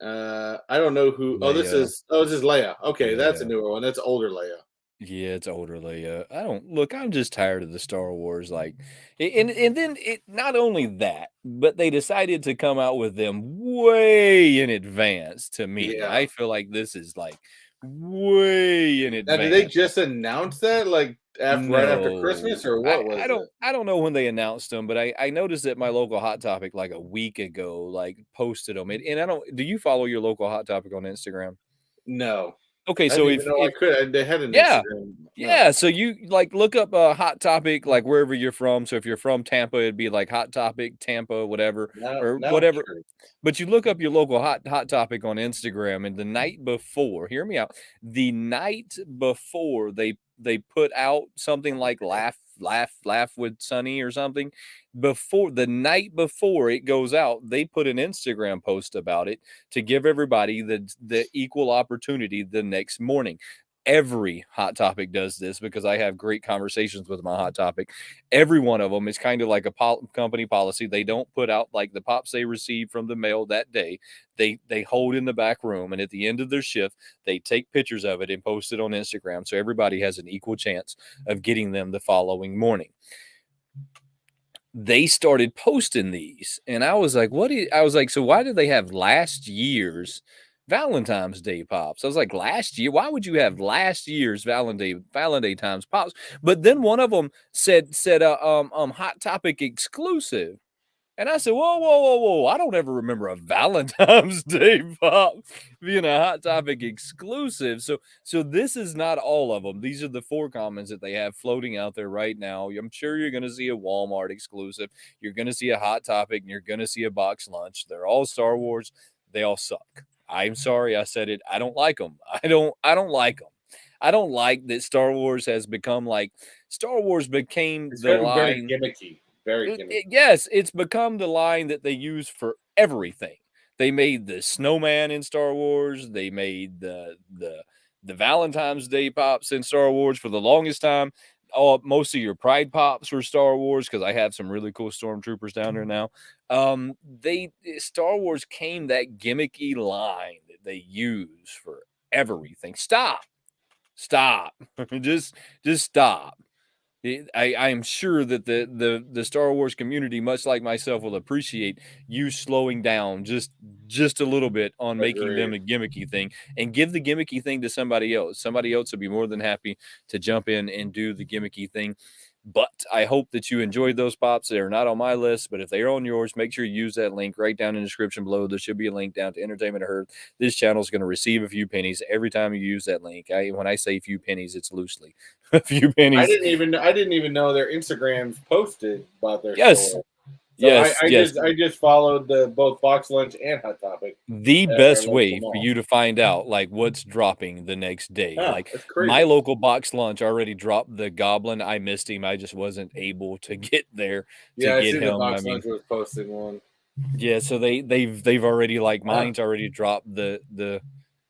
I don't know who. Oh, Leia. this is Leia. Okay, that's a Yeah. newer one. That's older Leia. Yeah, it's older Leia. I don't look, I'm just tired of the Star Wars and then it not only that, but they decided to come out with them way in advance to me. Yeah. I feel like this is like way in Now, did they advance. just announce that like right after No, Christmas, or what was it? I don't know when they announced them, but I noticed that my local Hot Topic like a week ago like posted them, and I don't. Do you follow your local Hot Topic on Instagram? No, Okay, I so didn't even know I if could. They had an yeah, Instagram. No, yeah, so you like look up a Hot Topic like wherever you're from. So if you're from Tampa, it'd be like Hot Topic Tampa, whatever or now I'm whatever. curious. But you look up your local hot topic on Instagram, and the night before, hear me out. The night before they put out something like laugh with Sunny or something. Before the night before it goes out, they put an Instagram post about it to give everybody the equal opportunity the next morning. Every hot topic does this because I have great conversations with my hot topic. Every one of them is kind of like a company policy. They don't put out like the pops they receive from the mail that day. They hold in the back room, and at the end of their shift, they take pictures of it and post it on Instagram so everybody has an equal chance of getting them the following morning. They started posting these, and I was like, I was like, so why did they have last year's Valentine's Day pops? I was like, last year, why would you have last year's Valentine's pops? But then one of them said Hot Topic exclusive. And I said, whoa, whoa, whoa, whoa. I don't ever remember a Valentine's Day pop being a Hot Topic exclusive. So this is not all of them. These are the 4 comments that they have floating out there right now. I'm sure you're going to see a Walmart exclusive. You're going to see a Hot Topic, and you're going to see a box lunch. They're all Star Wars. They all suck. I'm sorry I said it. I don't like them. I don't like them. I don't like that Star Wars has become like Star Wars became It's the gotten very line. gimmicky. Very gimmicky. Yes, it's become the line that they use for everything. They made the snowman in Star Wars. They made the Valentine's Day pops in Star Wars for the longest time. Most of your Pride pops were Star Wars because I have some really cool stormtroopers down there now. They Star Wars came that gimmicky line that they use for everything. Stop, stop, just stop. I'm sure that the Star Wars community, much like myself, will appreciate you slowing down just a little bit on making them a Agreed. gimmicky thing, and give the gimmicky thing to somebody else. Somebody else would be more than happy to jump in and do the gimmicky thing. But I hope that you enjoyed those pops. They're not on my list, but if they are on yours, make sure you use that link right down in the description below. There should be a link down to Entertainment Heard. This channel is going to receive a few pennies every time you use that link. When I say few pennies, it's loosely a few pennies. I didn't even know their Instagrams posted about their Yes. store. So Yes, I just followed both Box Lunch and Hot Topic. The At our best local way mall. for you to find out like what's dropping the next day. Huh, Like that's crazy. my local Box Lunch already dropped the Goblin. I missed him. I just wasn't able to get there to I get see the him. Box I mean, Lunch was posting one. yeah, so they've already like mine's already dropped the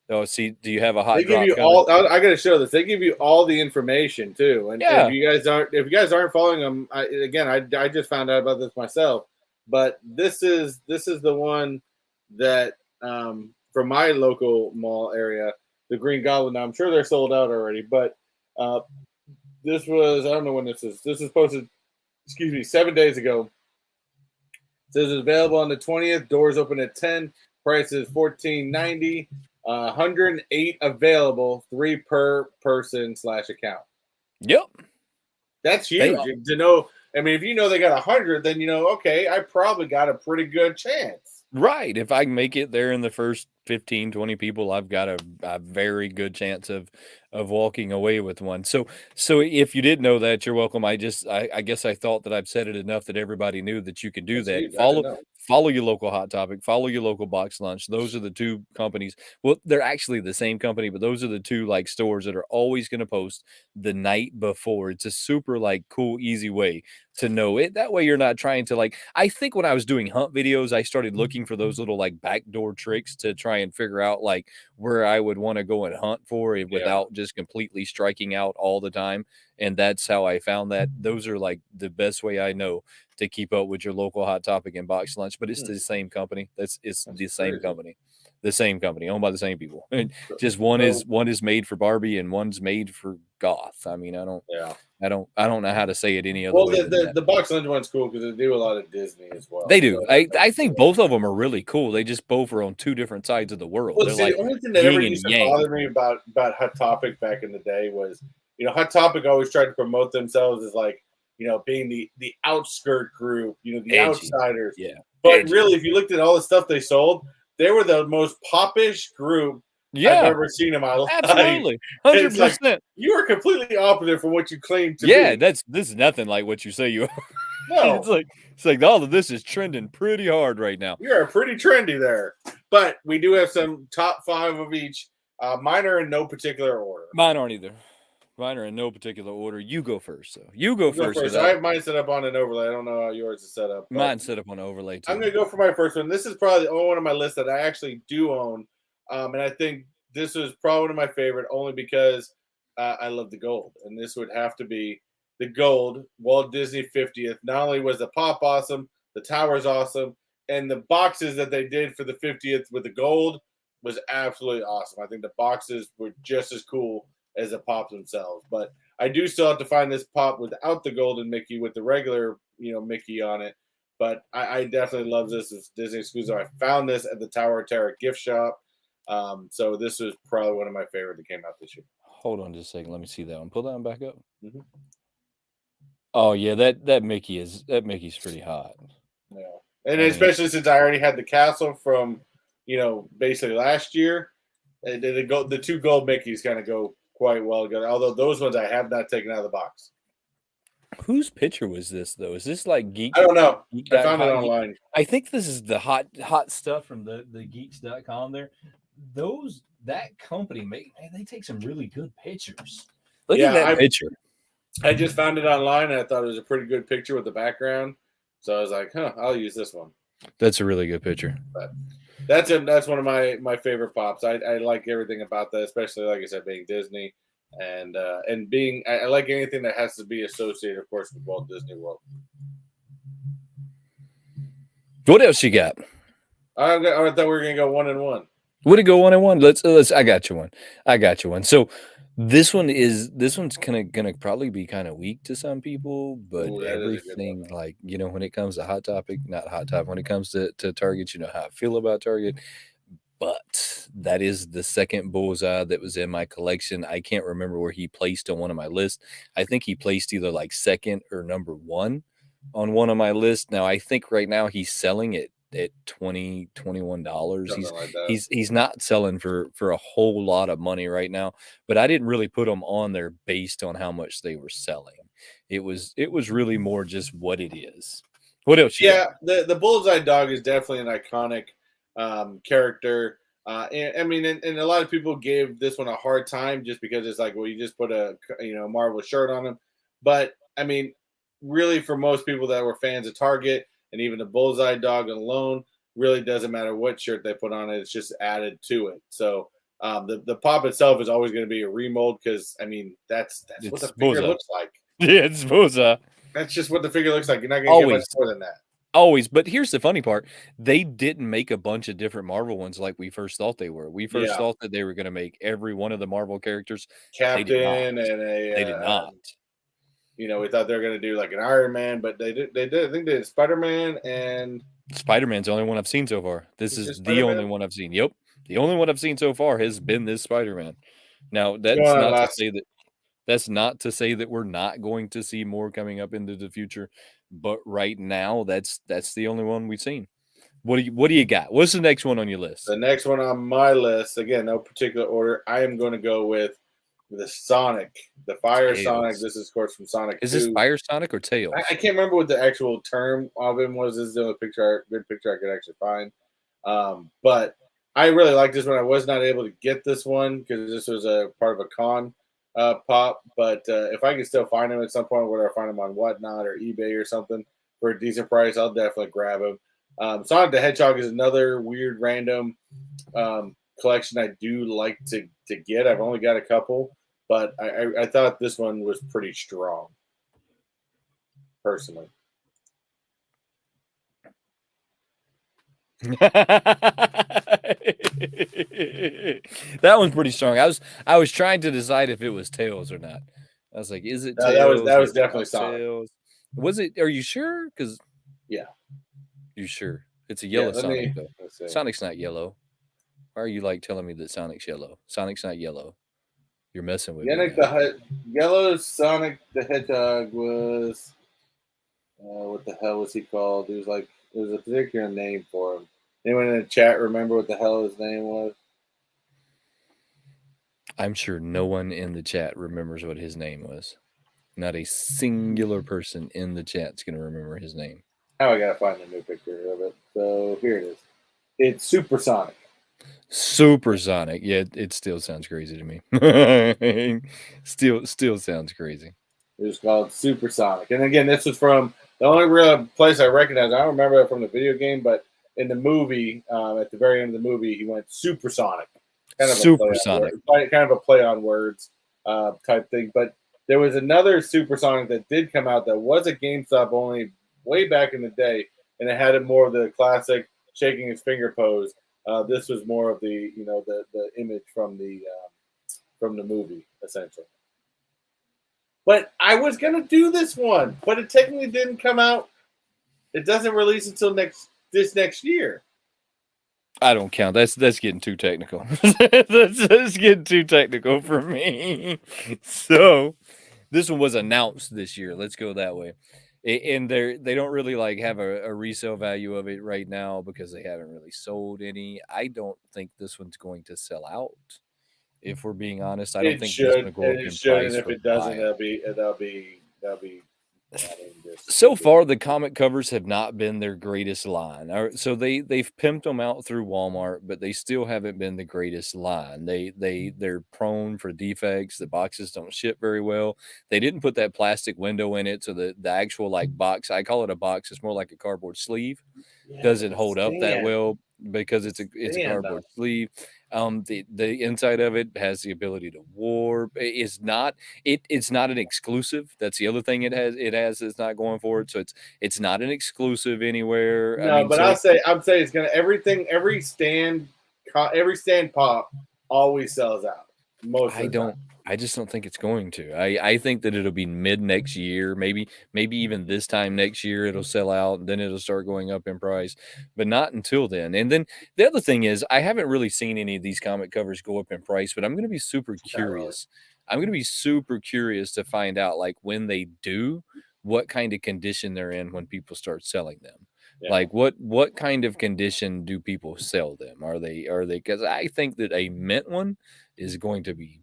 oh, see, do you have a hot They give drop you coming? all. I got to show this. They give you all the information too. And Yeah. if you guys aren't following them, I just found out about this myself. But this is the one that from my local mall area, the Green Goblin. Now, I'm sure they're sold out already, but this was, I don't know when this is. This was posted, 7 days ago. It says it's available on the 20th. Doors open at 10. Price is $14.90. 108 available, 3 per person/account. Yep. That's huge to know. I mean, if you know they got 100, then you know, okay, I probably got a pretty good chance. Right. If I can make it there in the first 15, 20 people, I've got a very good chance of walking away with one. So if you did know that, you're welcome. I guess I thought that I've said it enough that everybody knew that you could do That's that. huge. I didn't know. Follow your local Hot Topic, follow your local Box Lunch. Those are the two companies. Well, they're actually the same company, but those are the two like stores that are always going to post the night before. It's a super like cool, easy way to know it. That way you're not trying to like, I think when I was doing hunt videos, I started looking for those little like backdoor tricks to try and figure out like where I would want to go and hunt for it without just completely striking out all the time. And that's how I found that. Those are like the best way I know to keep up with your local Hot Topic and Box Lunch, but it's the same company. It's the same crazy. company. The same company owned by the same people. And just one is made for Barbie and one's made for goth. I mean, I don't know how to say it any other way. The Box Lunch one's cool because they do a lot of Disney as well. They do. So I think both of them are really cool. They just both are on two different sides of the world. Well, They're see, like the only thing that ever yin used and to yang. bother me about Hot Topic back in the day was, Hot Topic always tried to promote themselves as like, being the outskirt group, the Edgy. Outsiders. Yeah. But Edgy. really, if you looked at all the stuff they sold, they were the most poppish group I've ever seen in my life. Absolutely. It's 100%. like, you are completely opposite from what you claim to be. Yeah, this is nothing like what you say you are. No. It's like all of this is trending pretty hard right now. You are pretty trendy there. But we do have some top 5 of each. Mine are in no particular order. Mine aren't either. Mine are in no particular order. You go first, though. You go first. I have mine set up on an overlay. I don't know how yours is set up. Mine's set up on overlay too. I'm going to go for my first one. This is probably the only one on my list that I actually do own. And I think this is probably one of my favorite only because I love the gold. And this would have to be the gold Walt Disney 50th. Not only was the pop awesome, the tower's awesome, and the boxes that they did for the 50th with the gold was absolutely awesome. I think the boxes were just as cool as the pops themselves. But I do still have to find this pop without the golden Mickey with the regular, Mickey on it. But I definitely love this. It's Disney exclusive. I found this at the Tower of Terror gift shop. So this was probably one of my favorite that came out this year. Hold on just a second. Let me see that one. Pull that one back up. Mm-hmm. Oh yeah, that Mickey's pretty hot. Yeah, and especially since I already had the castle from, basically last year. The 2 gold Mickeys kind of go quite well together. Although those ones I have not taken out of the box. Whose picture was this though? Is this like Geek? I don't know. Geek. I found it online. I think this is the hot stuff from the geeks.com there. That company they take some really good pictures. Look at that picture. I just found it online and I thought it was a pretty good picture with the background. So I was like, I'll use this one. That's a really good picture. But that's one of my favorite pops. I like everything about that, especially like I said, being Disney and being I like anything that has to be associated, of course, with Walt Disney World. What else you got? I thought we were gonna go 1 and 1. Would it go 1 and 1? Let's I got you one. So This one's gonna probably be kind of weak to some people, but Ooh, that is a good one. everything like when it comes to not hot topic, when it comes to Target, you know how I feel about Target. But that is the second bullseye that was in my collection. I can't remember where he placed on one of my lists. I think he placed either like second or number one on one of my lists. Now I think right now he's selling it at $21. Something like that. He's not selling for a whole lot of money right now, but I didn't really put them on there based on how much they were selling. It was really more just what it is. What else you got? The bullseye dog is definitely an iconic character. And I mean, and a lot of people gave this one a hard time just because it's like, well, you just put a Marvel shirt on him. But I mean, really, for most people that were fans of Target and even the bullseye dog alone, really doesn't matter what shirt they put on it. It's just added to it. So the pop itself is always going to be a remold because I mean that's what the It's figure bullseye. looks like. Yeah, it's bullseye. That's just what the figure looks like. You're not going to get much more than that. Always, but here's the funny part. They didn't make a bunch of different Marvel ones like we first thought they were. We first thought that they were gonna make every one of the Marvel characters. They did not. Captain and They did not. we thought they were going to do like an Iron Man, but they did. I think they did Spider-Man and Spider-Man's the only one I've seen so far. This Is is it the only Spider-Man? one I've seen. Yep. The only one I've seen so far has been this Spider-Man. Now, What's going on, Last? that's not to say that we're not going to see more coming up into the future, but right now that's the only one we've seen. What do you got? What's the next one on your list? The next one on my list, again, no particular order. I am going to go with the Sonic, the Fire Tails. Sonic. This is, of course, from Sonic. Is 2. this Fire Sonic or Tails? I can't remember what the actual term of him was. This is the only good picture I could actually find. But I really like this one. I was not able to get this one because this was a part of a con pop. But if I can still find him at some point, whether I find him on Whatnot or eBay or something for a decent price, I'll definitely grab him. Sonic the Hedgehog is another weird random collection I do like to get. I've only got a couple, but I thought this one was pretty strong, personally. That one's pretty strong. I was trying to decide if it was Tails or not. I was like, is it No, Tails? that was definitely Sonic. Tails? Was it? Are you sure? Because yeah, you sure? It's a yellow Sonic though. See. Sonic's not yellow. Why are you like telling me that Sonic's yellow? Sonic's not yellow. You're messing with me. Yellow Sonic the Hedgehog was what the hell was he called? It was a particular name for him. Anyone in the chat remember what the hell his name was? I'm sure no one in the chat remembers what his name was. Not a singular person in the chat's going to remember his name. Now I got to find a new picture of it. So here it is. It's Super Sonic. Super Sonic. Yeah, it still sounds crazy to me. still sounds crazy. It was called Super Sonic. And again, this was from the only real place I recognize. I don't remember it from the video game, but in the movie, at the very end of the movie, he went Super Sonic. Super Sonic. Kind of a play on words type thing. But there was another Super Sonic that did come out that was a GameStop only way back in the day, and it had more of the classic shaking his finger pose. This was more of the the image from the movie essentially. But I was gonna do this one, but it technically didn't come out. It doesn't release until this next year. I don't count. That's getting too technical. that's getting too technical for me. So this one was announced this year. Let's go that way. And they don't really like have a resale value of it right now because they haven't really sold any. I don't think this one's going to sell out. If we're being honest, I don't think this going to go up in price. And if it doesn't, that'll be. So far, the comic covers have not been their greatest line. So they've pimped them out through Walmart, but they still haven't been the greatest line. They're prone for defects. The boxes don't ship very well. They didn't put that plastic window in it, so the actual box, I call it a box. It's more like a cardboard sleeve. Doesn't hold up that well because it's a cardboard sleeve. The inside of it has the ability to warp. It's not an exclusive. That's the other thing it has that's not going for it. So it's not an exclusive anywhere. No, but I'd say it's gonna every stand pop always sells out. I just don't think it's going to. I think that it'll be mid next year, maybe even this time next year it'll sell out and then it'll start going up in price, but not until then. And then the other thing is I haven't really seen any of these comic covers go up in price, but I'm going to be super Not really. curious. I'm going to be super curious to find out like when they do, what kind of condition they're in when people start selling them. Yeah. Like what kind of condition do people sell them? Are they because I think that a mint one is going to be.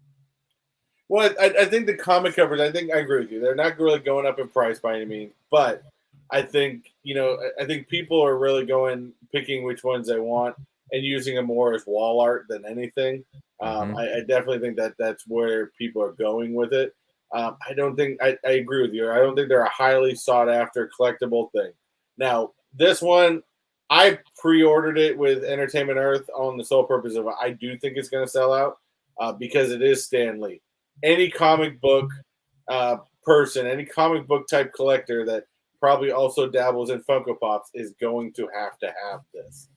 Well, I think the comic covers. I think I agree with you. They're not really going up in price by any means, but I think I think people are really picking which ones they want and using them more as wall art than anything. Mhm. I definitely think that that's where people are going with it. I don't think I agree with you. I don't think they're a highly sought after collectible thing. Now, this one, I pre-ordered it with Entertainment Earth on the sole purpose of I do think it's going to sell out because it is Stan Lee. Any comic book person, any comic book type collector that probably also dabbles in Funko Pops is going to have this.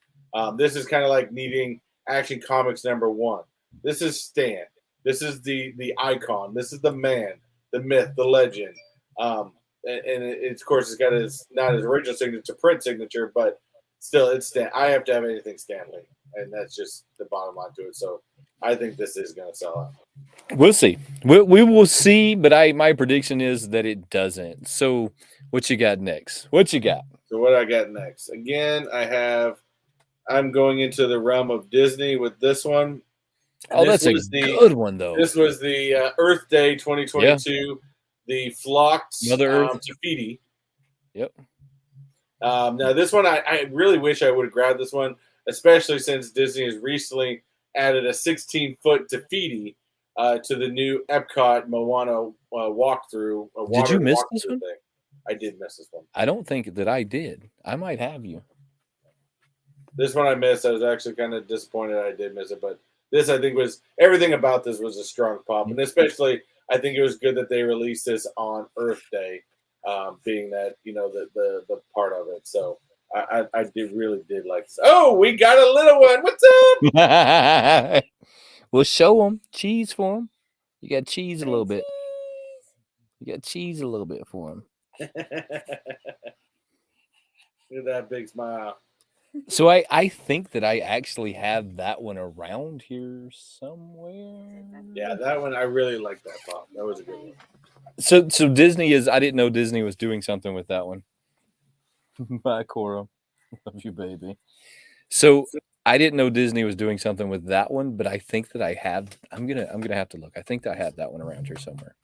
This is kind of like needing Action Comics #1. This is Stan. This is the icon. This is the man, the myth, the legend. And of course, it's got not his original signature, print signature, but still, it's Stan. I have to have anything Stanley, and that's just the bottom line to it. So I think this is going to sell out. We'll see. We will see, but my prediction is that it doesn't. So, what you got next? What you got? So what I got next? Again, I'm going into the realm of Disney with this one. And Oh, that's a good one, though. This was the Earth Day 2022, the flocked Mother Earth. Tafiti. Yep. Now this one, I really wish I would have grabbed this one, especially since Disney has recently added a 16-foot Tafiti to the new Epcot Moana walkthrough. Did you miss this one? Thing. I did miss this one. I don't think that I did. I might have you. This one I missed. I was actually kind of disappointed I did miss it, but this I think was everything about this was a strong pop, and especially I think it was good that they released this on Earth Day, being that the part of it. So I really did like this. Oh, we got a little one. What's up? We'll show them cheese for them. You got cheese a little bit. You got cheese a little bit for them. Look at that big smile. So I think that I actually have that one around here somewhere. Yeah, that one I really like that pop. That was a good one. So Disney is. I didn't know Disney was doing something with that one. Bye, Cora. Love you, baby. So I didn't know Disney was doing something with that one, but I think that I have. I'm gonna have to look. I think I have that one around here somewhere.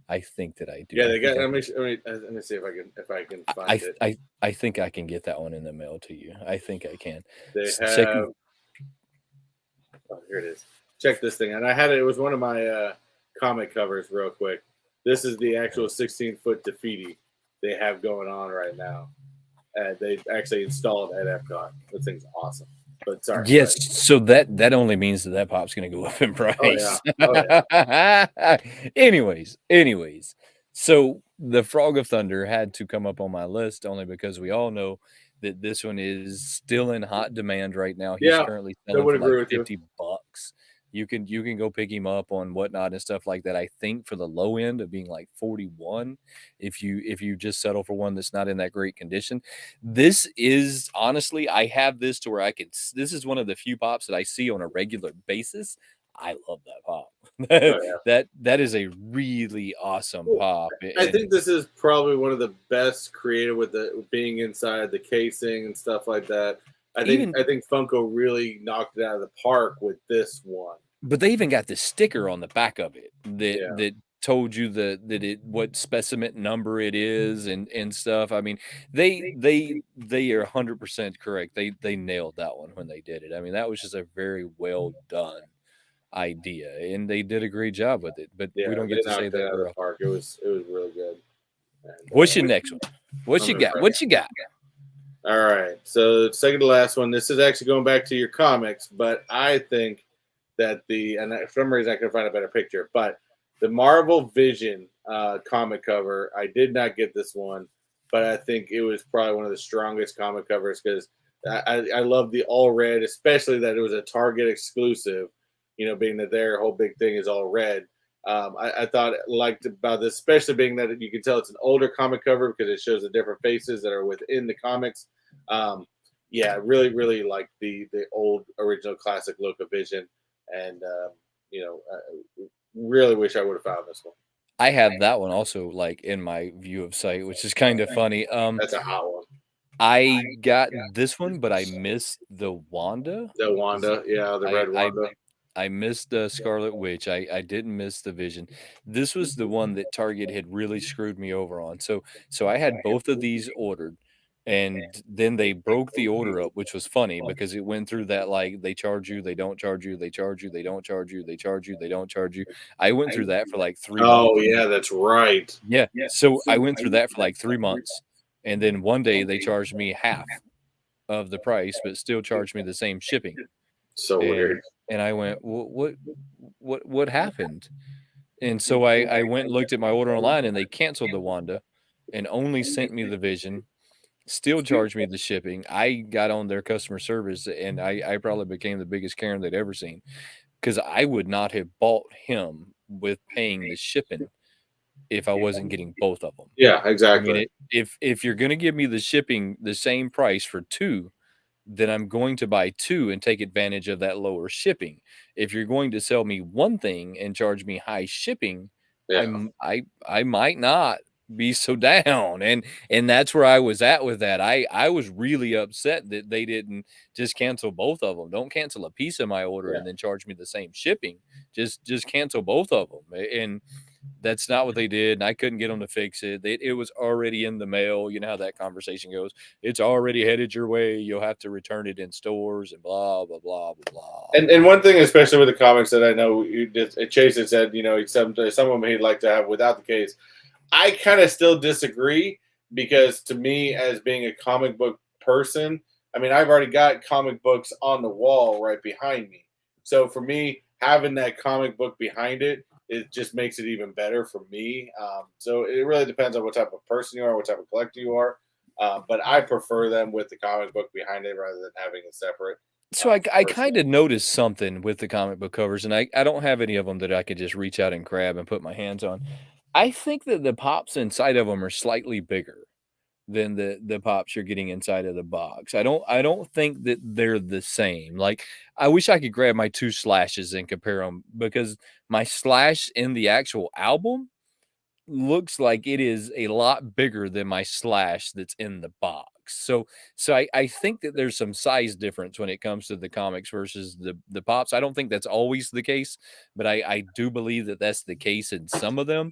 I think that I do. Yeah, they got. Let me see if I can find it. I think I can get that one in the mail to you. I think I can. They have. Oh, here it is. Check this thing, and I had it. It was one of my comic covers. Real quick, this is the actual 16-foot Tafiti they have going on right now. They actually installed it at Epcot. This thing's awesome. But sorry. Yes, so that only means that pop's going to go up in price. Oh, yeah. Anyways, so the Frog of Thunder had to come up on my list only because we all know that this one is still in hot demand right now. He's currently selling for like $50. You can go pick him up on whatnot and stuff like that. I think for the low end of being like 41, if you just settle for one that's not in that great condition. This is honestly, I have this to where this is one of the few pops that I see on a regular basis. I love that pop. That is a really awesome pop. I think this is probably one of the best created with being inside the casing and stuff like that. I think Funko really knocked it out of the park with this one. But they even got the sticker on the back of it that told you what specimen number it is and stuff. I mean, they are 100% correct. They nailed that one when they did it. I mean, that was just a very well done idea, and they did a great job with it. But we don't get to say that out of the park. It was really good. And, what's your next one? What you got? What you got? All right. So second to last one. This is actually going back to your comics, but I think that and for some reason I couldn't find a better picture, but the Marvel Vision comic cover, I did not get this one, but I think it was probably one of the strongest comic covers because I love the all red, especially that it was a Target exclusive, being that their whole big thing is all red. I thought liked about this, especially being that you can tell it's an older comic cover because it shows the different faces that are within the comics. Yeah, really, really like the old original classic look of Vision, and you know, really wish I would have found this one. I have that one also like in my view of sight, which is kind of funny. That's a hot one. I got this one, but I missed the Wanda. The Wanda, yeah, the I red I Wanda. I missed the Scarlet Witch. I didn't miss the Vision. This was the one that Target had really screwed me over on. So I had both of these ordered, and then they broke the order up, which was funny because it went through that like they charge you, they don't charge you, they charge you, they don't charge you, they charge you, they don't charge you. I went through that for like 3 Oh months. yeah, that's right. Yeah. So I went through that for like 3 months, and then one day they charged me half of the price, but still charged me the same shipping. So weird. And I went, what happened?" And so I went and looked at my order online, and they canceled the Wanda and only sent me the Vision, still charged me the shipping. I got on their customer service, and I probably became the biggest Karen they'd ever seen because I would not have bought him with paying the shipping if I wasn't getting both of them. Yeah, I mean, exactly. if you're gonna give me the shipping the same price for 2, then I'm going to buy 2 and take advantage of that lower shipping. If you're going to sell me one thing and charge me high shipping, Yeah, I might not be so down. And that's where I was at with that. I was really upset that they didn't just cancel both of them. Don't cancel a piece of my order yeah. and then charge me the same shipping. Just cancel both of them. And that's not what they did, and I couldn't get them to fix it. It was already in the mail. You know how that conversation goes. It's already headed your way. You'll have to return it in stores and blah blah blah blah blah. And one thing, especially with the comics that I know, Chase had said, some of them he'd like to have without the case. I kind of still disagree because to me, as being a comic book person, I mean, I've already got comic books on the wall right behind me. So for me, having that comic book behind it, it just makes it even better for me. So it really depends on what type of person you are, what type of collector you are. But I prefer them with the comic book behind it rather than having it separate. So I kind Personally. of noticed something with the comic book covers, and I don't have any of them that I could just reach out and grab and put my hands on. I think that the pops inside of them are slightly bigger than the pops you're getting inside of the box. I don't think that they're the same. Like I wish I could grab my 2 slashes and compare them because my slash in the actual album looks like it is a lot bigger than my slash that's in the box. So I think that there's some size difference when it comes to the comics versus the pops. I don't think that's always the case, but I do believe that that's the case in some of them.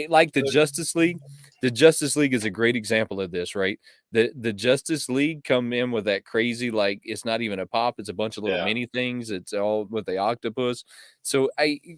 Like the Justice League. The Justice League is a great example of this, right? The Justice League come in with that crazy, like it's not even a pop, it's a bunch of little Yeah. mini things. It's all with the octopus. So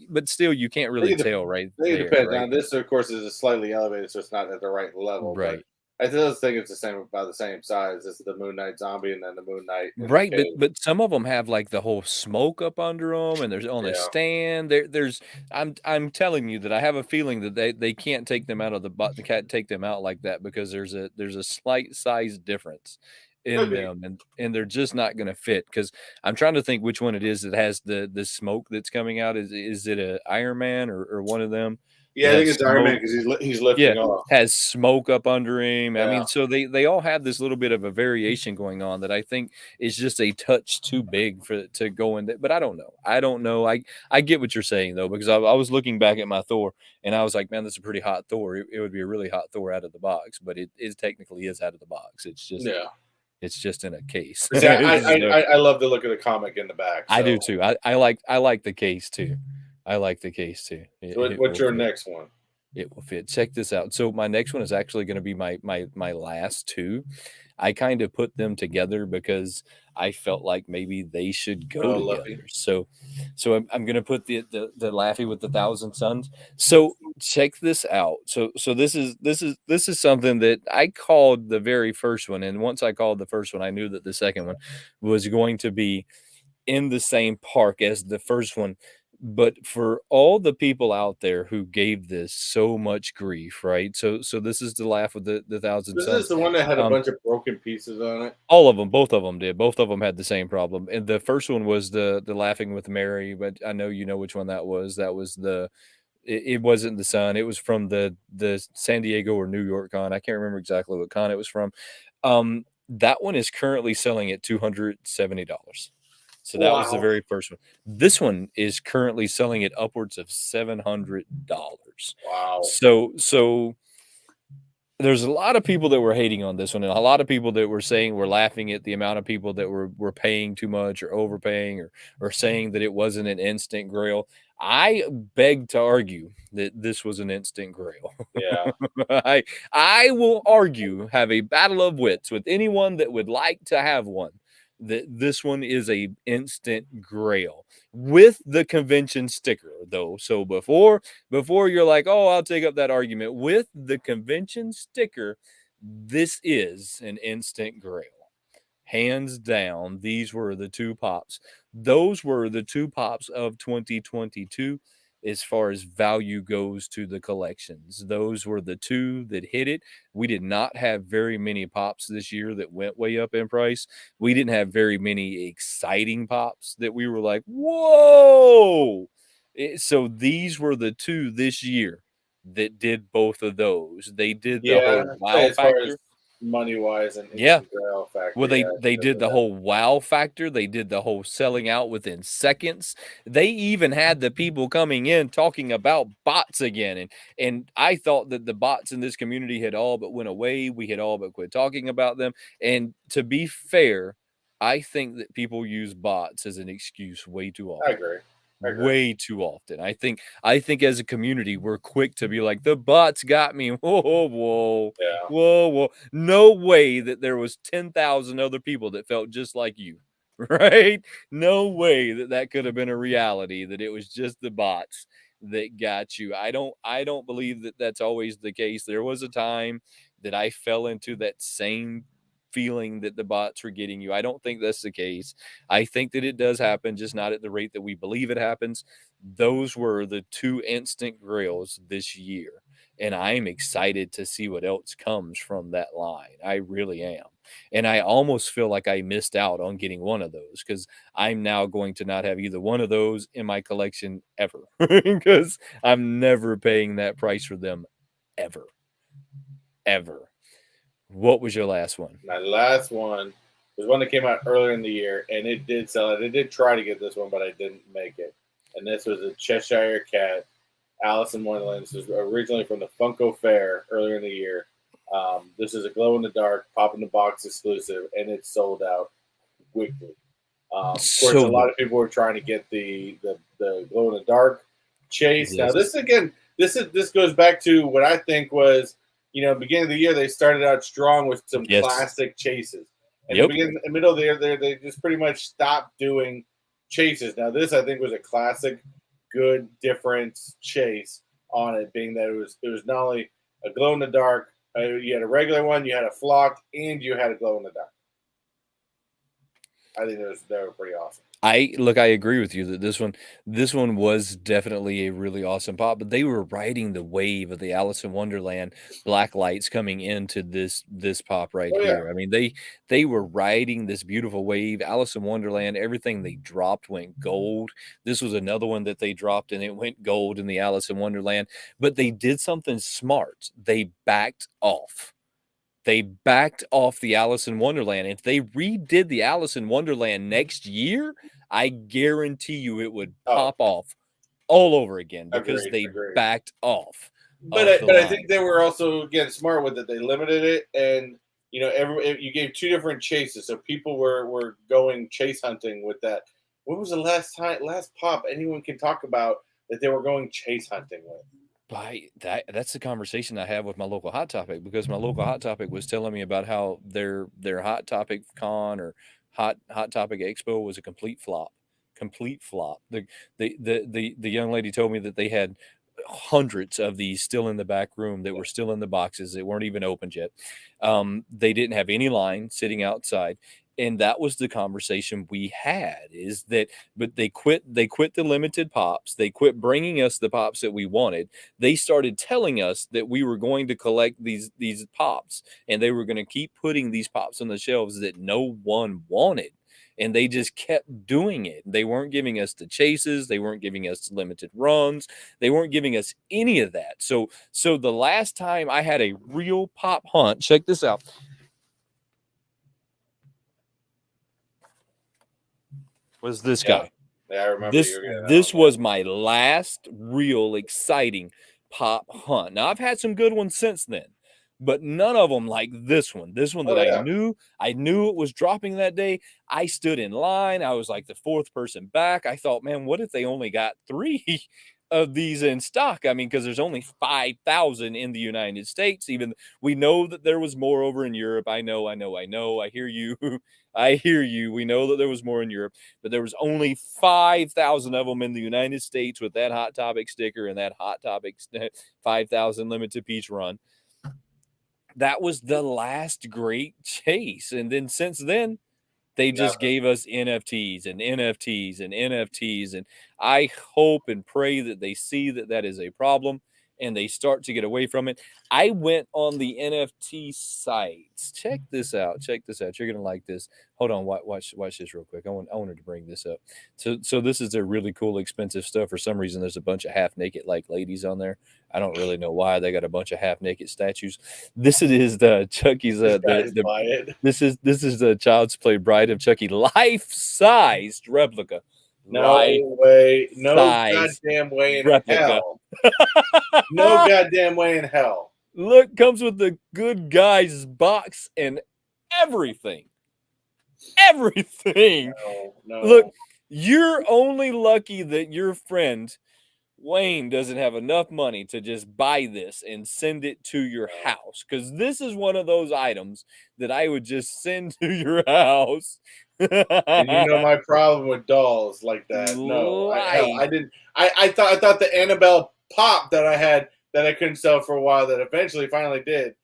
but still you can't I really think it, tell right I think it there, depends. right? Now, this, of course, is a slightly elevated, so it's not at the right level. But Right. I still think it's the same, about the same size. It's the Moon Knight zombie and then the Moon Knight in the Right, but cave. but some of them have, like, the whole smoke up under them, and there's on a Yeah. stand. There's I'm telling you that I have a feeling that they can't take them out of the bo they can't take them out like that because there's a slight size difference Could in be. them, and they're just not gonna fit. Because 'cause I'm trying to think which one it is that has the smoke that's coming out. Is it a Iron Man or one of them Yeah, that I think has it's Iron Man smoke? because he's Yeah, lifting off. has smoke up under him. I Yeah. mean, so they all have this little bit of a variation going on that I think is just a touch too big for to go in there. But I don't know. I don't know. I get what you're saying though, because I was looking back at my Thor and I was like, man, that's a pretty hot Thor. It would be a really hot Thor out of the box, but it is technically is out of the box. Yeah. It's just in a case. See, So I love the look of the comic in the back. I do So, too. I like the case too. I like the case too. so It what's will your fit. next one? It will fit. Check this out. So my next one is actually going to be my last 2. I kind of put them together because I felt like maybe they should go Oh, Luffy. together. So I'm going to put the Laffy with the Thousand Suns. So check this out. So this is something that I called the very first one, and once I called the first one, I knew that the second one was going to be in the same park as the first one. But for all the people out there who gave this so much grief, right? So this is the laugh of the Thousand This is Suns. the one that had a Um, bunch of broken pieces on it. all of them, both of them did. Both of them had the same problem. And the first one was the laughing with Mary, but I know you know which one that was. That was it wasn't the Sun. It was from the San Diego or New York con. I can't remember exactly what con it was from. That one is currently selling at $270. So that was the Wow. very first one. This one is currently selling at upwards of $700. Wow. So there's a lot of people that were hating on this one, and a lot of people that were saying were laughing at the amount of people that were paying too much or overpaying or saying that it wasn't an instant grail. I beg to argue that this was an instant grail. Yeah. I will argue, have a battle of wits with anyone that would like to have one, that this one is a instant grail with the convention sticker though. So before you're like, oh, I'll take up that argument, with the convention sticker, this is an instant grail. Hands down, these were the two pops. Those were the two pops of 2022 as far as value goes to the collections. Those were the two that hit it. We did not have very many pops this year that went way up in price. We didn't have very many exciting pops that we were like, whoa. So these were the two this year that did both of those. They did the Yeah. whole wow As far as factor. money wise and Yeah. instant grail factor. Well, Yeah, they did the whole wow factor. They did the whole selling out within seconds. They even had the people coming in talking about bots again. And I thought that the bots in this community had all but went away. We had all but quit talking about them. And to be fair, I think that people use bots as an excuse way too I often. agree. I agree. Way too often. I think as a community, we're quick to be like, the bots got me. Whoa. Yeah. No way that there was 10,000 other people that felt just like you, right? No way that that could have been a reality, that it was just the bots that got you. I don't believe that that's always the case. There was a time that I fell into that same feeling that the bots were getting you. I don't think that's the case. I think that it does happen, just not at the rate that we believe it happens. Those were the two instant grails this year. And I'm excited to see what else comes from that line. I really am. And I almost feel like I missed out on getting one of those, because I'm now going to not have either one of those in my collection ever, because I'm never paying that price for them ever. Ever. What was your last one? My last one was one that came out earlier in the year, and it did sell it. I did try to get this one, but I didn't make it. And this was a Cheshire Cat, Alice in Wonderland. This was originally from the Funko Fair earlier in the year. This is a glow in the dark, pop in the box exclusive, and it sold out quickly. Of course, a lot of people were trying to get the glow in the dark chase. Yes. Now, this again, this goes back to what I think was, beginning of the year, they started out strong with some classic chases. And in the middle of the year, they just pretty much stopped doing chases. Now, this I think was a classic, good difference chase on it, being that it was not only a glow in the dark, you had a regular one, you had a flocked, and you had a glow in the dark. I think they were pretty awesome. I agree with you that this one was definitely a really awesome pop, but they were riding the wave of the Alice in Wonderland black lights coming into this pop right here. I mean, they were riding this beautiful wave. Alice in Wonderland, everything they dropped went gold. This was another one that they dropped and it went gold in the Alice in Wonderland, but they did something smart. They backed off. They backed off the Alice in Wonderland. If they redid the Alice in Wonderland next year, I guarantee you it would pop off all over again, because they backed off. But I think they were also, again, smart with it. They limited it, and you gave two different chases, so people were going chase hunting with that. When was the last pop anyone can talk about that they were going chase hunting with? That's the conversation I have with my local Hot Topic, because my local Hot Topic was telling me about how their Hot Topic Con or Hot Topic Expo was a complete flop. The young lady told me that they had hundreds of these still in the back room that were still in the boxes. They weren't even opened yet. They didn't have any line sitting outside. And that was the conversation we had, is that, but they quit the limited pops. They quit bringing us the pops that we wanted. They started telling us that we were going to collect these pops, and they were going to keep putting these pops on the shelves that no one wanted. and they just kept doing it. They weren't giving us the chases, they weren't giving us limited runs, they weren't giving us any of that. So the last time I had a real pop hunt, check this out. Was this guy. Yeah, I remember this was my last real exciting pop hunt. Now I've had some good ones since then, but none of them like this one. This one that I knew it was dropping that day. I stood in line. I was like the fourth person back. I thought, man, what if they only got 3 of these in stock? I mean, because there's only 5,000 in the United States. Even we know that there was more over in Europe. I know. I hear you. I hear you. We know that there was more in Europe, but there was only 5,000 of them in the United States with that Hot Topic sticker and that Hot Topic 5,000 limited piece run. That was the last great chase. And then since then, they just gave us NFTs and NFTs and NFTs. And I hope and pray that they see that that is a problem and they start to get away from it. I went on the NFT sites. Check this out. Check this out. You're going to like this. Hold on. Watch this real quick. I wanted to bring this up. So this is a really cool, expensive stuff. For some reason, there's a bunch of half naked like ladies on there. I don't really know why. They got a bunch of half naked statues. This is the Chucky's. This is the Child's Play Bride of Chucky life-sized replica. No way. No goddamn way in hell. No goddamn way in hell. Look, comes with the Good Guys box and everything. Everything. No. Look, you're only lucky that your friend Wayne doesn't have enough money to just buy this and send it to your house, because this is one of those items that I would just send to your house. And you know my problem with dolls like that. No, I didn't. I thought the Annabelle pop that I had that I couldn't sell for a while, that eventually finally did,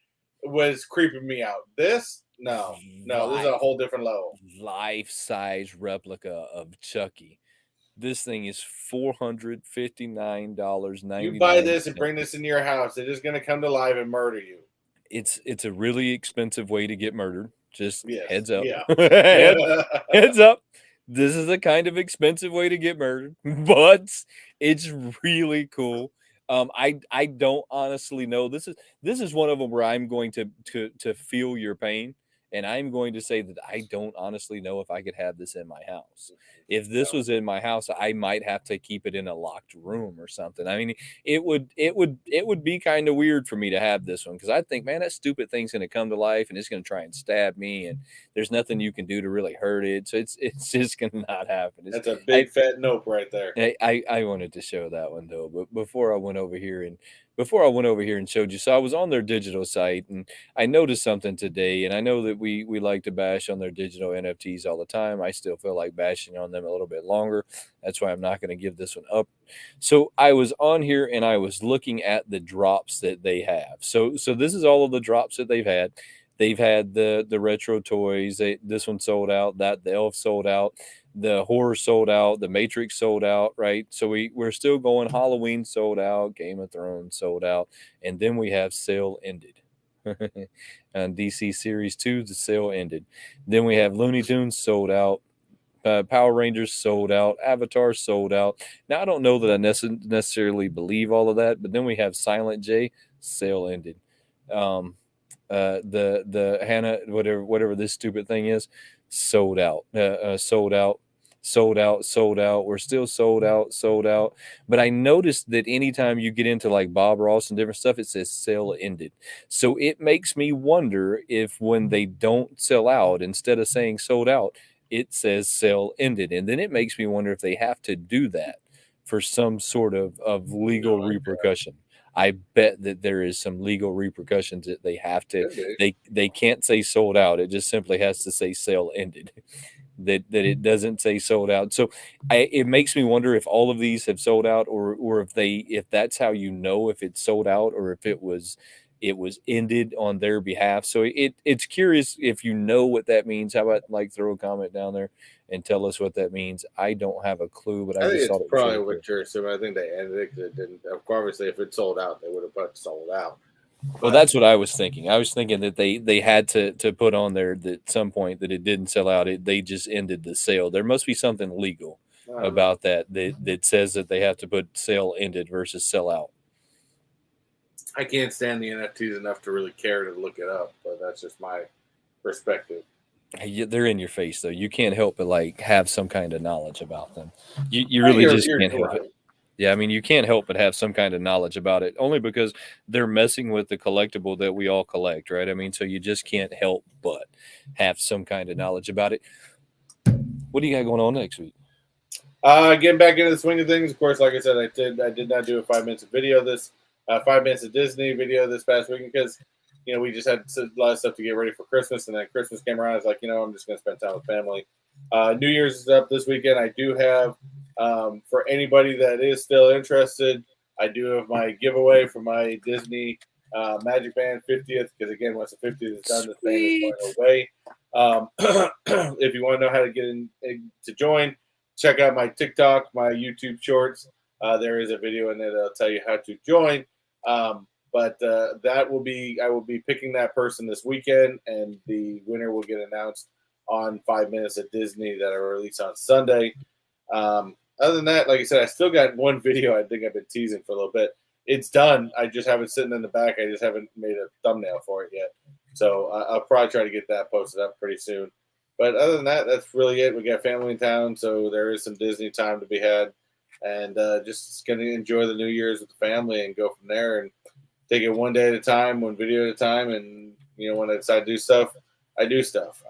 was creeping me out. This, no, this is a whole different level. Life-size replica of Chucky. This thing is $459.99. You buy this and bring this into your house, it is going to come to life and murder you. It's a really expensive way to get murdered. Just heads up. Yeah. heads up. This is a kind of expensive way to get murdered, but it's really cool. I don't honestly know. This is one of them where I'm going to feel your pain. And I'm going to say that I don't honestly know if I could have this in my house. If this was in my house, I might have to keep it in a locked room or something. I mean, it would be kind of weird for me to have this one, because I think, man, that stupid thing's going to come to life and it's going to try and stab me, and there's nothing you can do to really hurt it. So it's just going to not happen. That's a big fat nope right there. I wanted to show that one though, but before I went over here and showed you, so I was on their digital site and I noticed something today, and I know that we like to bash on their digital NFTs all the time. I still feel like bashing on them a little bit longer. That's why I'm not going to give this one up. So I was on here and I was looking at the drops that they have. So this is all of the drops that they've had. They've had the retro toys. This one sold out. The elf sold out. The horror sold out. The Matrix sold out. Right. So we're still going. Halloween sold out. Game of Thrones sold out. And then we have sale ended. On DC Series 2, the sale ended. Then we have Looney Tunes sold out. Power Rangers sold out. Avatar sold out. Now I don't know that I necessarily believe all of that, but then we have Silent J, sale ended. The Hannah, whatever this stupid thing is, sold out. Sold out. We're still sold out. But I noticed that anytime you get into like Bob Ross and different stuff, it says sale ended. So it makes me wonder if when they don't sell out, instead of saying sold out, it says sale ended. And then it makes me wonder if they have to do that for some sort of legal repercussion. I bet that there is some legal repercussions that they have to. They can't say sold out. It just simply has to say sale ended. That it doesn't say sold out. So it makes me wonder if all of these have sold out, or if that's how you know if it's sold out, or if it was ended on their behalf. So it's curious if you know what that means. How about like throw a comment down there and tell us what that means? I don't have a clue, but I just thought it's probably what you're assuming. I think they ended it because it didn't. Obviously, if it sold out, they would have put sold out. Well, that's what I was thinking. I was thinking that they had to put on there that at some point that it didn't sell out. They just ended the sale. There must be something legal I don't know. about that says that they have to put sale ended versus sell out. I can't stand the NFTs enough to really care to look it up, but that's just my perspective. They're in your face though. You can't help but like have some kind of knowledge about them. You Hey, really just you're can't help right. it. Yeah, I mean, you can't help but have some kind of knowledge about it, only because they're messing with the collectible that we all collect, right? I mean, so you just can't help but have some kind of knowledge about it. What do you got going on next week? Getting back into the swing of things. Of course, like I said, I did not do a 5 minutes of video 5 minutes of Disney video this past week because we just had a lot of stuff to get ready for Christmas, and then Christmas came around. I was like, I'm just going to spend time with family. New Year's is up this weekend. I do have for anybody that is still interested, I do have my giveaway for my Disney Magic Band 50th because again, once the 50th is done, this band is going away. If you want to know how to get in to join, check out my TikTok, my YouTube shorts. There is a video in there that'll tell you how to join. But I will be picking that person this weekend, and the winner will get announced on 5 Minutes at Disney that I release on Sunday. Other than that, like I said, I still got one video I think I've been teasing for a little bit. It's done. I just have it sitting in the back. I just haven't made a thumbnail for it yet. So I'll probably try to get that posted up pretty soon. But other than that, that's really it. We got family in town, so there is some Disney time to be had. And just going to enjoy the New Year's with the family and go from there and take it one day at a time, one video at a time. And, when I decide to do stuff, I do stuff.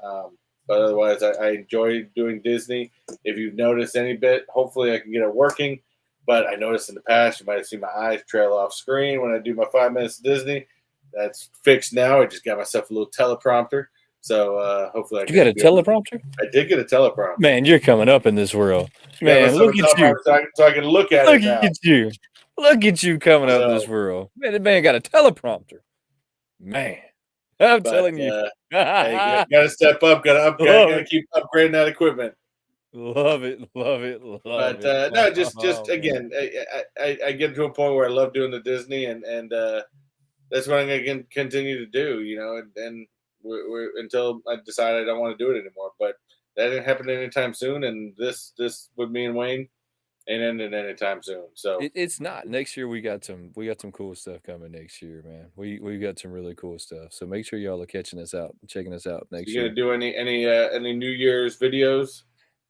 But otherwise, I enjoy doing Disney. If you've noticed any bit, hopefully I can get it working. But I noticed in the past, you might have seen my eyes trail off screen when I do my 5 minutes of Disney. That's fixed now. I just got myself a little teleprompter. So hopefully You got a teleprompter? I did get a teleprompter. Man, you're coming up in this world. Man, look at you. So I can look at it now. Look at you. Look at you coming up this world. Man, the man got a teleprompter. Man, I'm telling you. Hey, got to step up. Got to keep upgrading that equipment. Love it. But no, just again, I get to a point where I love doing the Disney, and that's what I'm going to continue to do. And we're until I decide I don't want to do it anymore. But that didn't happen anytime soon, and this with me and Wayne ain't ending anytime soon. So it's not. Next year we got some cool stuff coming next year, man. We got some really cool stuff. So make sure y'all are checking us out next year. You gonna do any New Year's videos?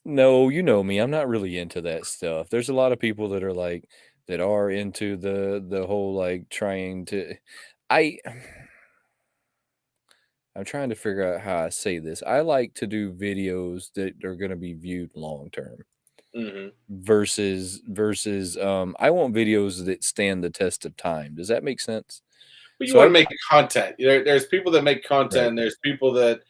No, you know me. I'm not really into that stuff. There's a lot of people that are like that are into the whole like trying to I'm trying to figure out how I say this. I like to do videos that are going to be viewed long term versus I want videos that stand the test of time. Does that make sense? But you want to make content. There's people that make content. Right. And there's people that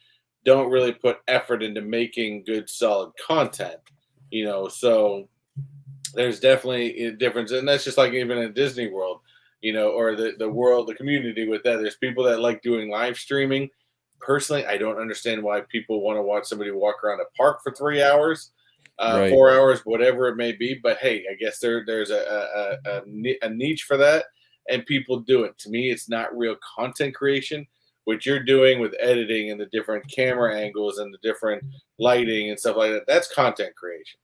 don't really put effort into making good, solid content. So there's definitely a difference, and that's just like even in Disney World, or the world, the community with that. There's people that like doing live streaming. Personally, I don't understand why people want to watch somebody walk around a park for 3 hours, 4 hours, whatever it may be. But hey, I guess there's a niche for that, and people do it. To me, it's not real content creation. What you're doing with editing and the different camera angles and the different lighting and stuff like that, that's content creation.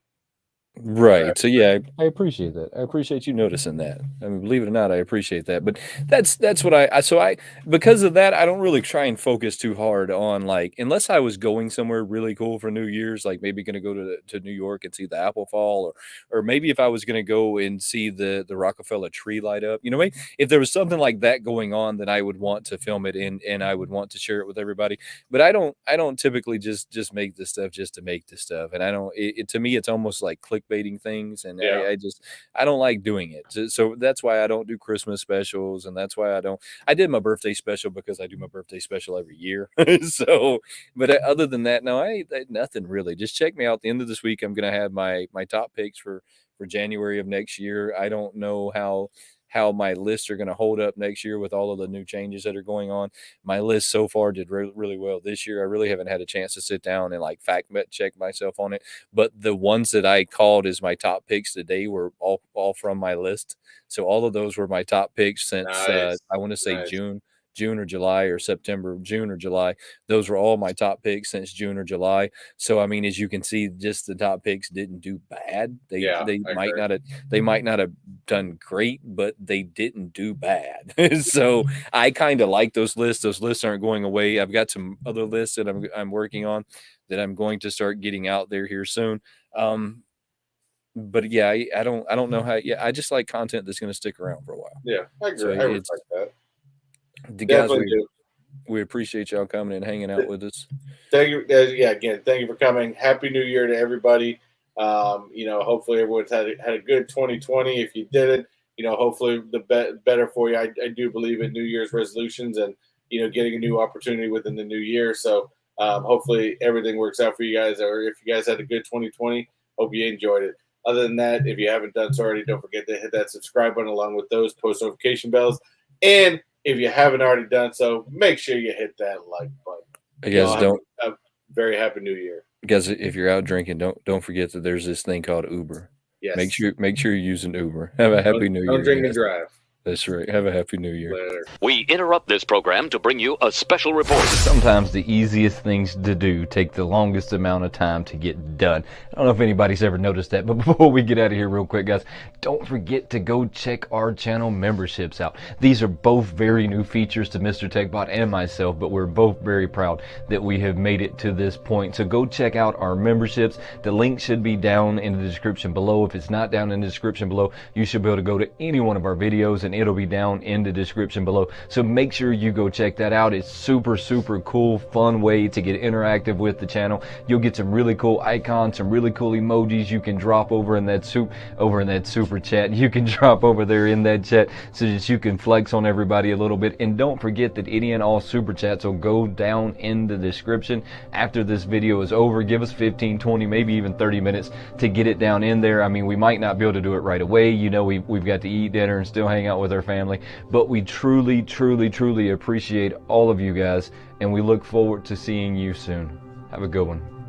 Right. So yeah, I appreciate that. I appreciate you noticing that. I mean, believe it or not, I appreciate that. But that's what I because of that, I don't really try and focus too hard on like unless I was going somewhere really cool for New Year's, like maybe gonna go to New York and see the apple fall, or maybe if I was gonna go and see the Rockefeller tree light up. Maybe if there was something like that going on, then I would want to film it and I would want to share it with everybody. But I don't typically just make this stuff just to make this stuff. And I don't to me it's almost like clickbaiting things, and I don't like doing it. So that's why I don't do Christmas specials, and that's why I did my birthday special because I do my birthday special every year. So, but other than that, no, I nothing really. Just check me out at the end of this week. I'm gonna have my top picks for January of next year. I don't know how my lists are going to hold up next year with all of the new changes that are going on. My list so far did really well this year. I really haven't had a chance to sit down and like fact check myself on it. But the ones that I called as my top picks today were all from my list. So all of those were my top picks since I want to say June. June or July or September, June or July. Those were all my top picks since June or July. So I mean, as you can see, just the top picks didn't do bad. They Yeah, they I might agree. not have done great, but they didn't do bad. So I kind of like those lists. Those lists aren't going away. I've got some other lists that I'm working on that I'm going to start getting out there here soon. But yeah, I don't know how. Yeah, I just like content that's going to stick around for a while. Yeah, I So agree. I it's respect that. the guys. Definitely We do. we appreciate y'all coming and hanging out with us. Thank you. Yeah, again, thank you for coming. Happy New Year to everybody. Hopefully everyone's had a good 2020. If you didn't, hopefully the better for you. I do believe in New Year's resolutions and getting a new opportunity within the new year. So hopefully everything works out for you guys. Or if you guys had a good 2020, hope you enjoyed it. Other than that, if you haven't done so already, don't forget to hit that subscribe button along with those post notification bells. And if you haven't already done so, make sure you hit that like button. Guys, Have a very happy New Year. Guys, if you're out drinking, don't forget that there's this thing called Uber. Yes. Make sure you're using Uber. Have a happy New Year. Don't drink guys. and drive. That's right. Have a happy New Year. Later. We interrupt this program to bring you a special report. Sometimes the easiest things to do take the longest amount of time to get done. I don't know if anybody's ever noticed that, but before we get out of here real quick, guys, don't forget to go check our channel memberships out. These are both very new features to Mr. Techbot and myself, but we're both very proud that we have made it to this point. So go check out our memberships. The link should be down in the description below. If it's not down in the description below, you should be able to go to any one of our videos and it'll be down in the description below. So make sure you go check that out. It's super cool, fun way to get interactive with the channel. You'll get some really cool icons, some really cool emojis you can drop over in that super chat. You can drop over there in that chat so that you can flex on everybody a little bit. And don't forget that any and all super chats will go down in the description after this video is over. Give us 15, 20, maybe even 30 minutes to get it down in there. I mean, we might not be able to do it right away. We've got to eat dinner and still hang out with our family, but we truly appreciate all of you guys, and we look forward to seeing you soon. Have a good one.